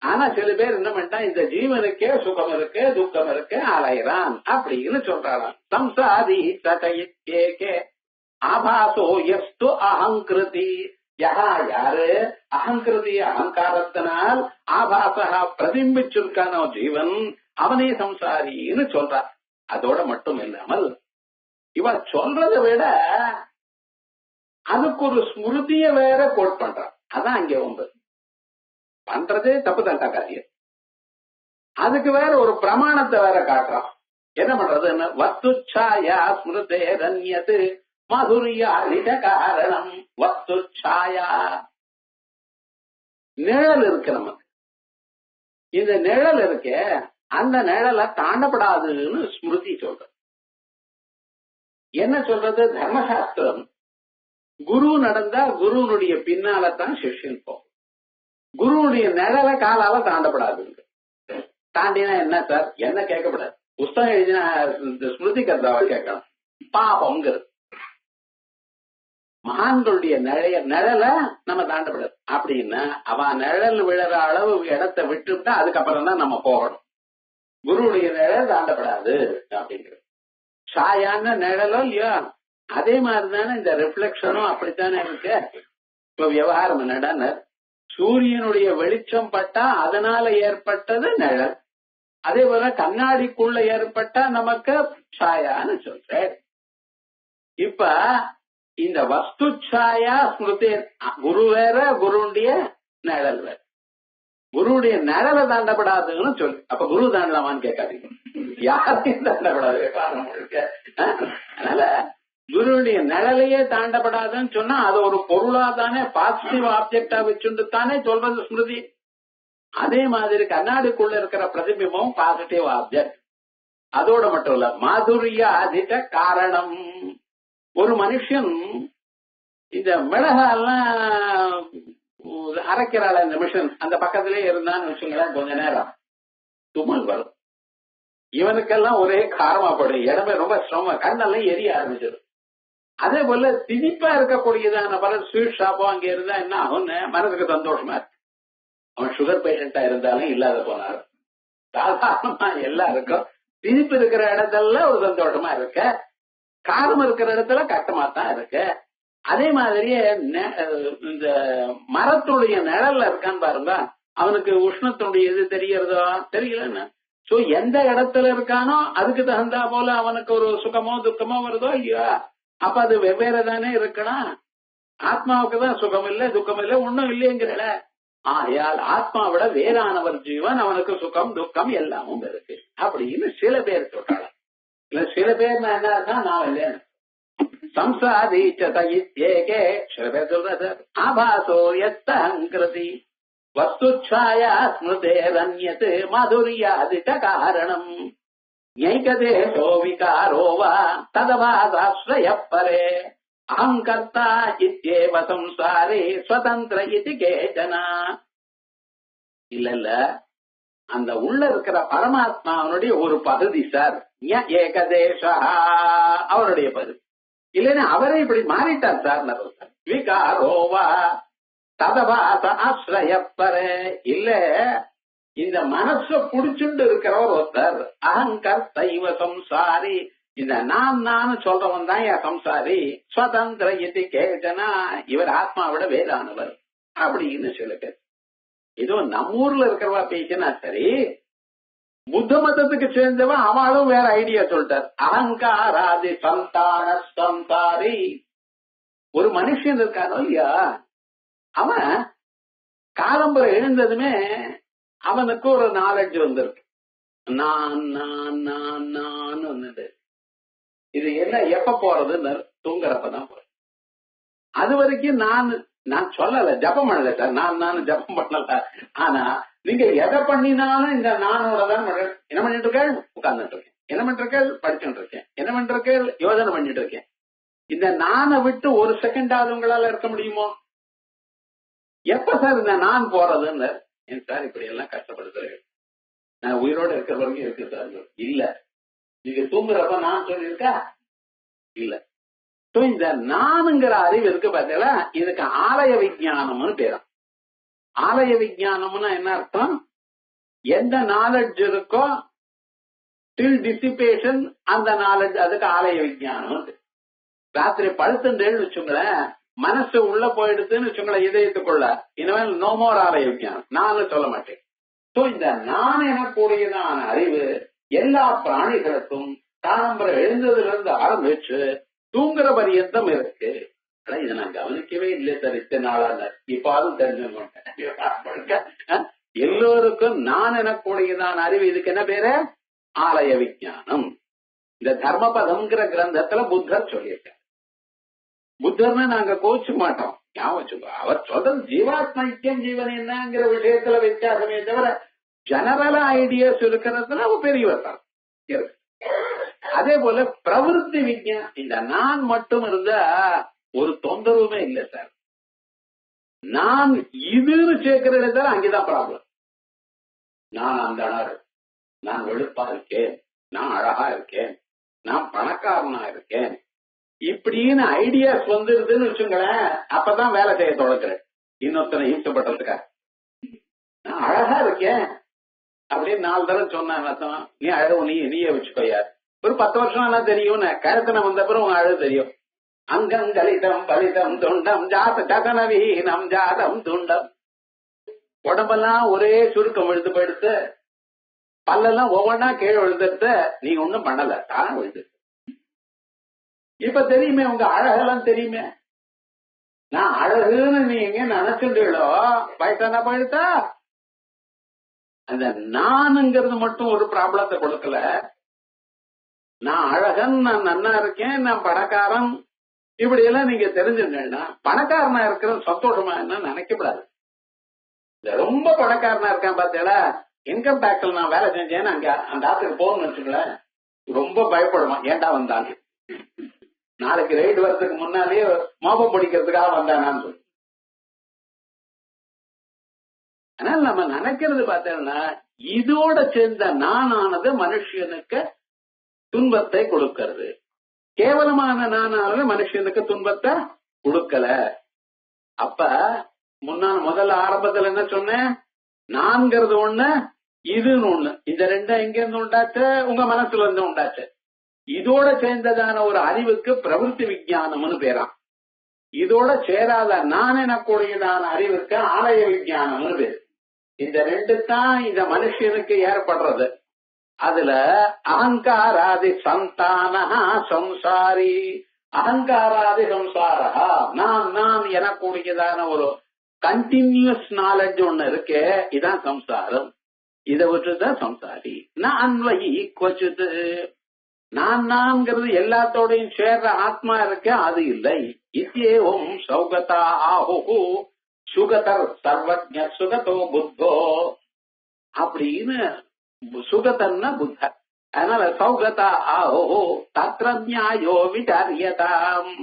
ஆனா சில பேர் என்ன பண்ணிட்டா, இந்த ஜீவனுக்கே சுகம் இருக்கு துக்கம் இருக்கு அலையிறான் அப்படின்னு சொல்றாராம். சம்சாரி சயித்யேகே ஆபாசோ யஸ்து அஹங்கிருதி. யாரு அகங்கிருதி அகங்காரத்தினால் ஆபாசா பிரதிபிச்சிருக்கானோ ஜீவன், அவனே சம்சாரின்னு சொல்றார். அதோட மட்டும் இல்லாமல் இவன் சொல்றதை விட அதுக்கு ஒரு ஸ்மிருதிய வேற கோட் பண்றான். அதான் அங்கே வந்து பண்றதே தப்பு தண்டா காரியம். அதுக்கு வேற ஒரு பிரமாணத்தை வேற காட்டுறான். என்ன பண்றது? வஸ்து ಛಾಯಾ ஸ்மிருதேரன்யத் மாதுர்யாதிட காரணம். வஸ்து ಛಾಯா நிழல் இருக்கு நமக்கு. இந்த நிழல் இருக்க, அந்த நிழலை தாண்டப்படாதுன்னு ஸ்மிருதி சொல்றது. என்ன சொல்றது? தர்மசாஸ்திரம் குரு நடந்தா குருனுடைய பின்னால்தான் சிஷ்யன் போகும். குருனுடைய நிழலை காலால தாண்டப்படாது. தாண்டினா என்ன சார்? என்ன கேட்கப்படாது, புஸ்தகம் எழுதினா ஸ்மிருதி கர்த்தாவை கேட்கணும். பாபம்ங்கிறது மகான்களுடைய நிழலை நம்ம தாண்டப்படாது. அப்படின்னா அவ நிழல் விழற அளவு இடத்தை விட்டுட்டா அதுக்கப்புறம் தான் நம்ம போகணும். குருவுடைய நிழல் தாண்டப்படாது அப்படிங்கிறது. சாயான நிழலோ இல்லையோ அதே மாதிரிதானே இந்த ரிஃப்ளெக்ஷனும் அப்படித்தானே இருக்கு. இப்ப விவகாரம் என்னடான்னு, சூரியனுடைய வெளிச்சம் பட்டா அதனால ஏற்பட்டது நிழல். அதே போல கண்ணாடிக்குள்ள ஏற்பட்டா நமக்கு சாயான்னு சொல்றேன். இப்ப இந்த வஸ்து ಛಾಯಾ ஸ்மிருதி, குரு வேற குருடைய நிழல் வேற. குருடைய நிழலை தாண்டப்படாதுன்னு சொல்லு. அப்ப குரு தாண்டலாமான்னு கேட்காதீங்க, யாரையும் தாண்டப்படாது. அதனால குருடைய நிழலையே தாண்டப்படாதுன்னு சொன்னா அது ஒரு பொருளா தானே, பாசிட்டிவ் ஆப்ஜெக்டா வச்சுட்டு தானே சொல்றது ஸ்மிருதி. அதே மாதிரி கண்ணாடிக்குள்ள இருக்கிற பிரதிபிம்பம் பாசிட்டிவ் ஆப்ஜெக்ட். அதோட மட்டும் இல்ல, மாதுரிய அதிக காரணம். ஒரு மனுஷன் இந்த மிளகாலாம் அரைக்கிறாள் இந்த மிஷின் அந்த பக்கத்திலே இருந்தான்னு வச்சுங்களேன், கொஞ்ச நேரம் தும்மல் வரும். இவனுக்கெல்லாம் ஒரே காரமா படும், இடமே ரொம்ப சிரமம், கண்ணெல்லாம் எரிய ஆரம்பிச்சிடும். அதே போல திணிப்பா இருக்கக்கூடியதான பல ஸ்வீட் ஷாப்போ அங்க இருந்தா என்ன ஆகும்னு மனசுக்கு சந்தோஷமா இருக்கு. அவன் சுகர் பேஷண்டா இருந்தாலும் இல்லாத போனாலும் சாதாரணமா எல்லாருக்கும் திணிப்பு இருக்கிற இடத்துல ஒரு சந்தோஷமா இருக்க, காரம் இருக்கிற இடத்துல கட்டமா தான் இருக்கு. அதே மாதிரியே இந்த மரத்துடைய நிழல்ல இருக்கான்னு பாருங்க, அவனுக்கு உஷ்ணத்தினுடைய இது தெரியறதோ தெரியலன்னு. சோ எந்த இடத்துல இருக்கானோ அதுக்கு தகுந்தா போல அவனுக்கு ஒரு சுகமோ துக்கமோ வருதோ இல்லையா, அப்ப அது வெவ்வேறு தானே இருக்கணும். ஆத்மாவுக்கு தான் சுகம் இல்லை துக்கம் இல்லை ஒன்னும் இல்லைங்கிறல. ஆகையால் ஆத்மாவிட வேறானவர் ஜீவன், அவனுக்கு சுகம் துக்கம் எல்லாமும் இருக்கு அப்படின்னு சில பேர் சொல்றாங்க. இல்ல சில பேர் என்ன நான் இல்லைன்னு சம்சாரீச்சே சில பேர் சொல்ற ஆபாசோ யஸ்தங்கிருதி வஸ்துச்சாயா ஸ்மிருதேரன்யத் மாதுரியாதிக காரணம் ஞைகதேசோ விகாரோ வா ததபாசாஸ்ரய பரே அஹம் கர்த்தா இத்யேவ சம்சாரே ஸ்வதந்திர இதி கேச்சனா. இல்ல அந்த உள்ள இருக்கிற பரமாத்மாவனுடைய ஒரு பகுதி சார், ஏகதேசா அவருடைய பகுதி. இல்லைன்னா அவரே இப்படி மாறிட்டார் சார். விகாரோவா ததபாச ஆசிரயப்பர இல்ல இந்த மனச புடிச்சுண்டு இருக்கிறவர் ஒருத்தர் அகங்கர் தெய்வ சம்சாரி, இந்த நான் சொல்றவன் தான் என் சம்சாரி. ஸ்வதந்திர இதி கேச்சனா இவர் ஆத்மாவிட வேறானவர் அப்படின்னு சில பேர். இதுவும் நம்ம ஊர்ல இருக்கிறவா பேசினா சரி, புத்த மதத்துக்கு சேர்ந்தவன் அவளும் வேற ஐடியா சொல்லிட்டார். அகங்காராதி சந்தான சம்சாரி. ஒரு மனுஷன் இருக்கானோ இல்லையா, அவன் காலம்பரை எழுந்ததுமே அவனுக்கு ஒரு நாலெட்ஜ் வந்திருக்கு. நான் வந்தது. இது என்ன எப்ப போறதுன்னு தூங்குறப்பதான் போறது. அது வரைக்கும் நான் சொல்லல, ஜபம் பண்ணல சார், நான் ஜபம் பண்ணல. ஆனா நீங்க எதை பண்ணினாலும் இந்த நானோட தான் என்ன பண்ணிட்டு இருக்கேன், உட்கார்ந்துட்டு இருக்கேன், என்ன பண்ணிட்டு இருக்கேன், படிச்சுட்டு இருக்கேன், என்ன பண்ணிட்டு இருக்கேன், யோசனை பண்ணிட்டு இருக்கேன். இந்த நானை விட்டு ஒரு செகண்டாவது உங்களால இருக்க முடியுமோ? எப்ப சார் இந்த நான் போறதுன்னு என் சார் இப்படி எல்லாம் கஷ்டப்படுத்துறேன், நான் உயிரோட இருக்கிற வரைக்கும் இருக்கு சார். இல்ல நீங்க தூங்குறப்ப நான் சொல்லியிருக்கா இல்ல. இந்த நானுங்கிற அறிவு இருக்கு பார்த்தீங்களா, இதுக்கு ஆலய விஞ்ஞானம்னு பேரும். ஆலய விஞ்ஞானம்னா என்ன அர்த்தம்? எந்த நாலெட்ஜ் இருக்கோ டில் டிசிபேஷன் அந்த நாலெட்ஜ், அதுக்கு ஆலய விஞ்ஞானம். ராத்திரி படுத்துட்டேன்னு வச்சுங்களேன், மனசு உள்ள போயிடுதுன்னு வச்சுங்களேன் இதயத்துக்குள்ள, இனிமேல் நோ மோர் ஆலய விஞ்ஞானம், நான் சொல்ல மாட்டேன். இந்த நான் எனக்கூடியதான அறிவு எல்லா பிராணிகளுக்கும் தானம்பரம் எழுந்ததுல இருந்து ஆரம்பிச்சு தூங்குற பரியந்தம் இருக்கு. இதை நான் கவனிக்கவே இல்லை சார் இத்தனை நாளா. இப்பாவது தெரிஞ்சுக்கோங்க, எல்லோருக்கும் நான் எனக்கூடியதான அறிவு. இதுக்கு என்ன பேரு? ஆலய விஞ்ஞானம். இந்த தர்மபதம்ங்கிற கிரந்தத்துல புத்தர் சொல்லியிருக்கார். புத்தர்னு நாங்க கோச்சு மாட்டோம், ஞாபகம். அவர் சொல்றது ஜீவாத்மா ஐக்கியம் ஜீவன் என்னங்கிற விஷயத்துல வித்தியாசமே தவிர ஜெனரலா ஐடியாஸ் இருக்கிறதுல அவர் பெரியவர் தான். அதே போல பிரவருத்தி விஞ்ஞானம், இந்த நான் மட்டும் இருந்தா ஒரு தொந்தரவுமே இல்லை சார். நான் இதுன்னு சேர்க்கிற இடத்துல அங்கேதான் ப்ராப்ளம். நான் அந்த நாள் நான் வெளுப்பா இருக்கேன், நான் அழகா இருக்கேன், நான் பணக்காரனா இருக்கேன், இப்படின்னு ஐடியாஸ் வந்துருதுன்னு வச்சுங்களேன், அப்பதான் வேலை செய்ய தொடங்குறேன். இன்னொருத்தனை ஈர்த்தப்பட்டதுக்காக நான் அழகா இருக்கேன் அப்படின்னு 4 தடவை சொன்ன, நீ அழகு நீயே வச்சுக்கோயா. ஒரு 10 வருஷம் எல்லாம் தெரியும், கருத்தனை வந்த பிறகு உங்க அழகு தெரியும். அங்கம் கலிதம் பலிதம் துண்டம் ஜாதகனவீனம் ஜாதம் துண்டம். உடம்பெல்லாம் ஒரே சுருக்கம் விழுந்து போயிடுத்து, பல்லெல்லாம் ஒவ்வொன்னா கீழே விழுந்துட்டு, நீங்க ஒண்ணும் பண்ணல, தானே விழுது. இப்ப தெரியுமே, உங்க அழகெல்லாம் தெரியுமே. நான் அழகுன்னு நீங்க நினைச்சுட்டீங்களோ, வயசானா போயிடுதா? அந்த நானுங்கிறது மட்டும் ஒரு ப்ராப்ளத்தை கொடுக்கல. நான் அழகன், நான் நன்னா இருக்கேன், நான் பணக்காரன், இப்படி எல்லாம் நீங்க தெரிஞ்சுட்டீங்கன்னா பணக்காரனா இருக்கிற சந்தோஷமா என்ன நினைக்கப்படாது. ரொம்ப பணக்காரனா இருக்கான் பாத்தீங்களா, இன்கம் டாக்ஸ்ல நான் வேலை செஞ்சேன்னு அங்க அந்த ஆத்துக்கு போகணும்னு வச்சுக்கலேன், ரொம்ப பயப்படுவான். ஏண்டா வந்தான், நாளைக்கு ரைடு வர்றதுக்கு முன்னாலேயே மோபம் பிடிக்கிறதுக்காக வந்தானான்னு சொல்லி. அதனால நம்ம நினைக்கிறது பார்த்தோம்னா இதோட சேர்ந்த நானானது மனுஷனுக்கு துன்பத்தை கொடுக்கிறது. கேவலமான நானானது மனுஷனுக்கு துன்பத்தை கொடுக்கல. அப்ப முதல்ல ஆரம்பத்துல என்ன சொன்னேன், நான்கிறது ஒண்ணு, இதுன்னு ஒண்ணு. இந்த ரெண்டும் எங்க இருந்து உண்டாச்சு, உங்க மனசுல இருந்து உண்டாச்சு. இதோட சேர்ந்ததான ஒரு அறிவுக்கு பிரவருத்தி விஞ்ஞானம்னு பேராம். இதோட சேராத நான் எனக்கூடியதான அறிவுக்கு ஆலய விஞ்ஞானம்னு பேரு. இந்த ரெண்டு தான் இந்த மனுஷனுக்கு ஏற்படுறது. அதுல அகங்காராதி சந்தான சம்சாரி, அகங்காராதி சம்சாரா, நான் எனக்கூடியதான ஒரு கண்டினியூஸ் நாலேஜ் ஒண்ணு இருக்கே, இதான் சம்சாரம். இதை விட்டுதான் சம்சாரி. நான் அன்வயி கொச்சுது, நான்ங்கிறது எல்லாத்தோடையும் சேர்ற ஆத்மா இருக்க, அது இல்லை. இத்யேவம் சௌகதா ஆஹு சுகதர் சர்வஜ சுகதோ புத்தோ அப்படின்னு, சுகதன்னா புத்தர். அதனால சௌகதா ஆஹோ தத்ர நியாயோ விசாரியதாம்,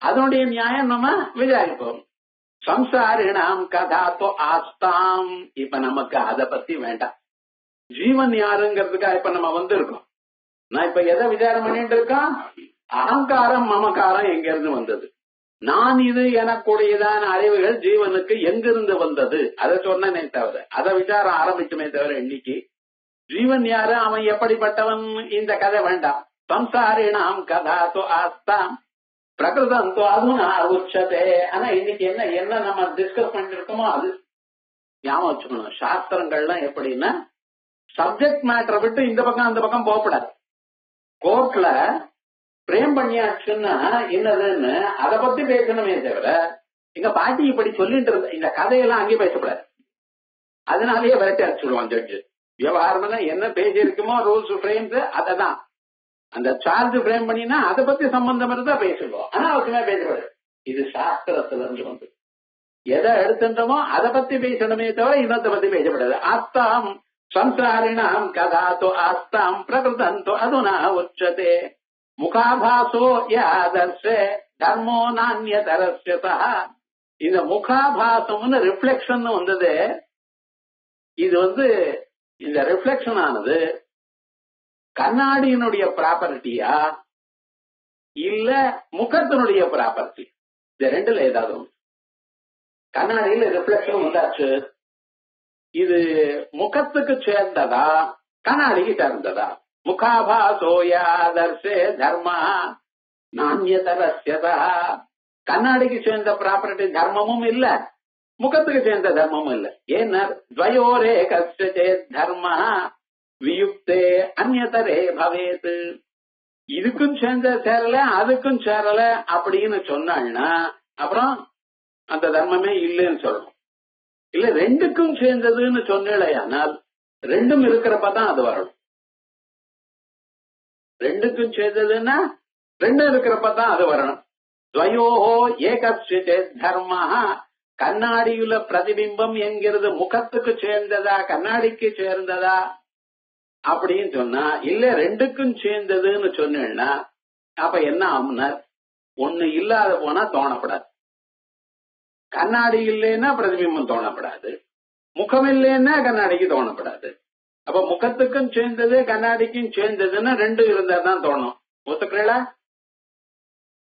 அதனுடைய நியாயம் நம்ம விசாரிப்போம். சம்சாரிணாம் கதாத்தோ ஆஸ்தாம். இப்ப நமக்கு அதை பத்தி வேண்டாம். ஜீவன் யாருங்கிறதுக்காக இப்ப நம்ம வந்திருக்கோம். நான் இப்ப எதை விசாரம் பண்ணிட்டு இருக்கோம், அகங்காரம் மமகாரம் எங்க இருந்து வந்தது, நான் இது எனக்குடையதான அறிவுகள் ஜீவனுக்கு எங்கிருந்து வந்தது, அதை சொன்னே தவிர, அதை விசாரம் ஆரம்பிச்சுமே தவிர இன்னைக்கு ஜீவன் யாரு, அவன் எப்படிப்பட்டவன், இந்த கதை வேண்டாம். சம்சாரிணாம் கதாத்தோ ஆஸ்தாம் பிரகிருதந்தோ அதுனா உச்சதே. ஆனா இன்னைக்கு என்ன நம்ம டிஸ்கஸ் பண்ணிட்டு இருக்கோமோ அது ஞாபகம் வச்சுக்கணும். சாஸ்திரங்கள்லாம் எப்படின்னா சப்ஜெக்ட் மேட்டரை விட்டு இந்த பக்கம் அந்த பக்கம் போகக்கூடாது. கோர்ட்ல பிரேம் பண்ணியாச்சுன்னா என்னதுன்னு அதை பத்தி பேசணுமே தவிர, எங்க பாட்டி இப்படி சொல்லிட்டு இருந்த இந்த கதையெல்லாம் அங்கேயே பேசக்கூடாது. அதனாலேயே விரட்டி அடிச்சுடுவான் ஜட்ஜு. விவகாரம் என்ன பேசி இருக்குமோ ரூல்ஸ் ஃப்ரேம்ஸ் அததான், அந்த சார்ஜ் ஃப்ரேம் பண்ணினா அதை பத்தி சம்பந்தம் இருந்தா பேசுவோம். ஆனா அவசியமா பேசக்கூடாது. இது சாஸ்திரத்துல இருந்து வந்து எதை எடுத்துட்டோமோ அதை பத்தி பேசணுமே தவிர இன்னத்தை பத்தி பேசக்கூடாது. ஆஸ்தாம் சம்சாரிணாம் கதாத்தோ ஆஸ்தாம் பிரகிருதந்தோ அதுனா உச்சதே முகாபாசோ யாதர்ஷே தர்மோ நான்யதரஸ்யதா. இந்த முகாபாசம்னு ரிஃப்ளெக்ஷன் வந்தது. இது இந்த ரிஃப்ளெக்ஷன் ஆனது கண்ணாடியினுடைய ப்ராப்பர்ட்டியா இல்ல முகத்தினுடைய ப்ராப்பர்ட்டி, இந்த ரெண்டுல ஏதாவது ஒன்று. கண்ணாடியில ரிஃப்ளெக்ஷன் வந்தாச்சு, இது முகத்துக்கு சேர்ந்ததா கண்ணாடிக்கு சேர்ந்ததா? முகாபாசோயாதர்ஷே தர்மா நான்யதரஸ்யதா. கண்ணாடிக்கு சேர்ந்த ப்ராப்பர்ட்டி தர்மமும் இல்ல, முகத்துக்கு சேர்ந்த தர்மமும் இல்ல. ஏன்னா துவயோரே கஸ்ய தர்ம வியுக்தே அந்நியதரே பவேத். இதுக்கும் சேர்ந்த சேரல அதுக்கும் சேரல அப்படின்னு சொன்னாள்னா அப்புறம் அந்த தர்மமே இல்லைன்னு சொல்லணும். இல்ல ரெண்டுக்கும் சேர்ந்ததுன்னு சொன்னேனால் ரெண்டும் இருக்கிறப்பதான் அது வரணும். ரெண்டுக்கும் சேர்ந்ததுன்னா ரெண்டும் இருக்கிறப்பதான் அது வரணும். துவயோஹோ ஏகஸ்ய தர்ம. கண்ணாடியுள்ள பிரதிபிம்பம் என்கிறது முகத்துக்கு சேர்ந்ததா கண்ணாடிக்கு சேர்ந்ததா அப்படின்னு சொன்னா, இல்ல ரெண்டுக்கும் சேர்ந்ததுன்னு சொன்னா அப்ப என்ன ஆகும்னா, ஒண்ணு இல்லாத போனா தோணப்படாது. கண்ணாடி இல்லைன்னா பிரதிபிம்பம் தோணப்படாது, முகம் இல்லைன்னா கண்ணாடிக்கு தோணப்படாது. அப்ப முகத்துக்கும் சேர்ந்தது கண்ணாடிக்கும் சேர்ந்ததுன்னா ரெண்டும் இருந்தா தான் தோணும். ஒத்துக்கிறீங்களா?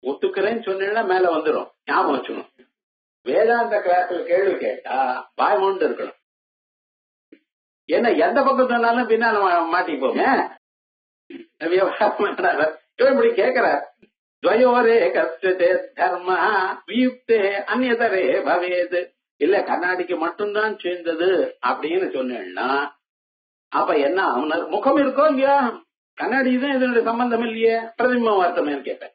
ஒத்துக்கிறேன்னு சொன்னா மேல வந்துடும். ஞாபகம் வச்சுக்கணும். வேதாந்த கிளாஸ்ல கேள்வி கேட்டா வாய் மூண்டு இருக்கணும். என்ன எந்த பக்கம் சொன்னாலும் பின்னால மாட்டிப்போமே. இப்படி கேக்குற துவயோரே கஸ்ய தர்ம வியுக்தே அந்நியதரே பவேத். இல்ல கண்ணாடிக்கு மட்டும்தான் சேர்ந்தது அப்படின்னு சொன்னா அப்ப என்ன அவனர் முகம் இருக்கோ இல்லையா, கண்ணாடி தான் இதனுடைய சம்பந்தம் இல்லையே, பிரதிபிம்பம் வார்த்தமே கேட்பேன்.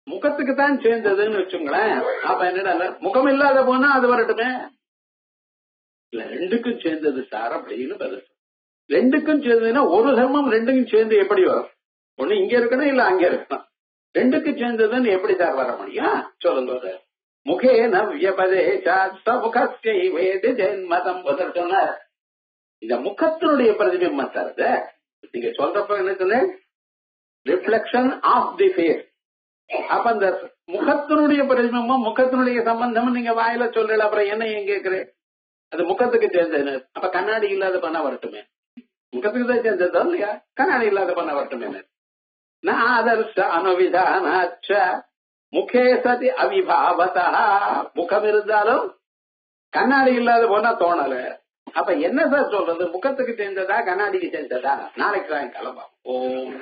முகத்துக்கு தான் சேர்ந்ததுன்னு வச்சுங்களேன். அப்ப என்னடா முகம் இல்லாத போனா அது வரட்டுமே. இல்ல ரெண்டுக்கும் சேர்ந்தது சார் அப்படின்னு பதில். ரெண்டுக்கும் சேர்ந்ததுன்னா ஒரு தர்மம் ரெண்டுக்கும் சேர்ந்து எப்படி வரும்? ஒண்ணு இங்க இருக்கணும் இல்ல அங்க இருக்கணும். ரெண்டுக்கும் சேர்ந்ததுன்னு எப்படி சார் வர முடியும் சொல்லுங்க சார். முகேன வியபதேசாத்முகஸ்யைவேதி ஜென்மதம் சொன்னார். இந்த முகத்தினுடைய பிரதிபிம்பம் நீங்க சொல்றப்ப என்ன சொன்னேன், ரிஃப்ளெக்ஷன் ஆஃப் தி ஃபேஸ். அப்ப அந்த முகத்தினுடைய பிரதிபிம்பம் முகத்தினுடைய சம்பந்தம் நீங்க வாயில சொல்லல, அப்புறம் என்ன ஏன் கேக்குறேன்? அது முகத்துக்கு சேர்ந்தது. அப்ப கண்ணாடி இல்லாத பண்ண வரட்டுமே, முகத்துக்கு தான் சேர்ந்ததா இல்லையா? கண்ணாடி இல்லாத பண்ண வரட்டுமே. நாதர்ஷ அனுவிதானாச்ச முகே சதி அவிபாவதா. முகம் இருந்தாலும் கண்ணாடி இல்லாத போனா தோணல. அப்ப என்ன சார் சொல்றது, முகத்துக்கு சேர்ந்ததா கண்ணாடிக்கு சேர்ந்ததா? நாளைக்கு தான் கிளம்பா. ஓம்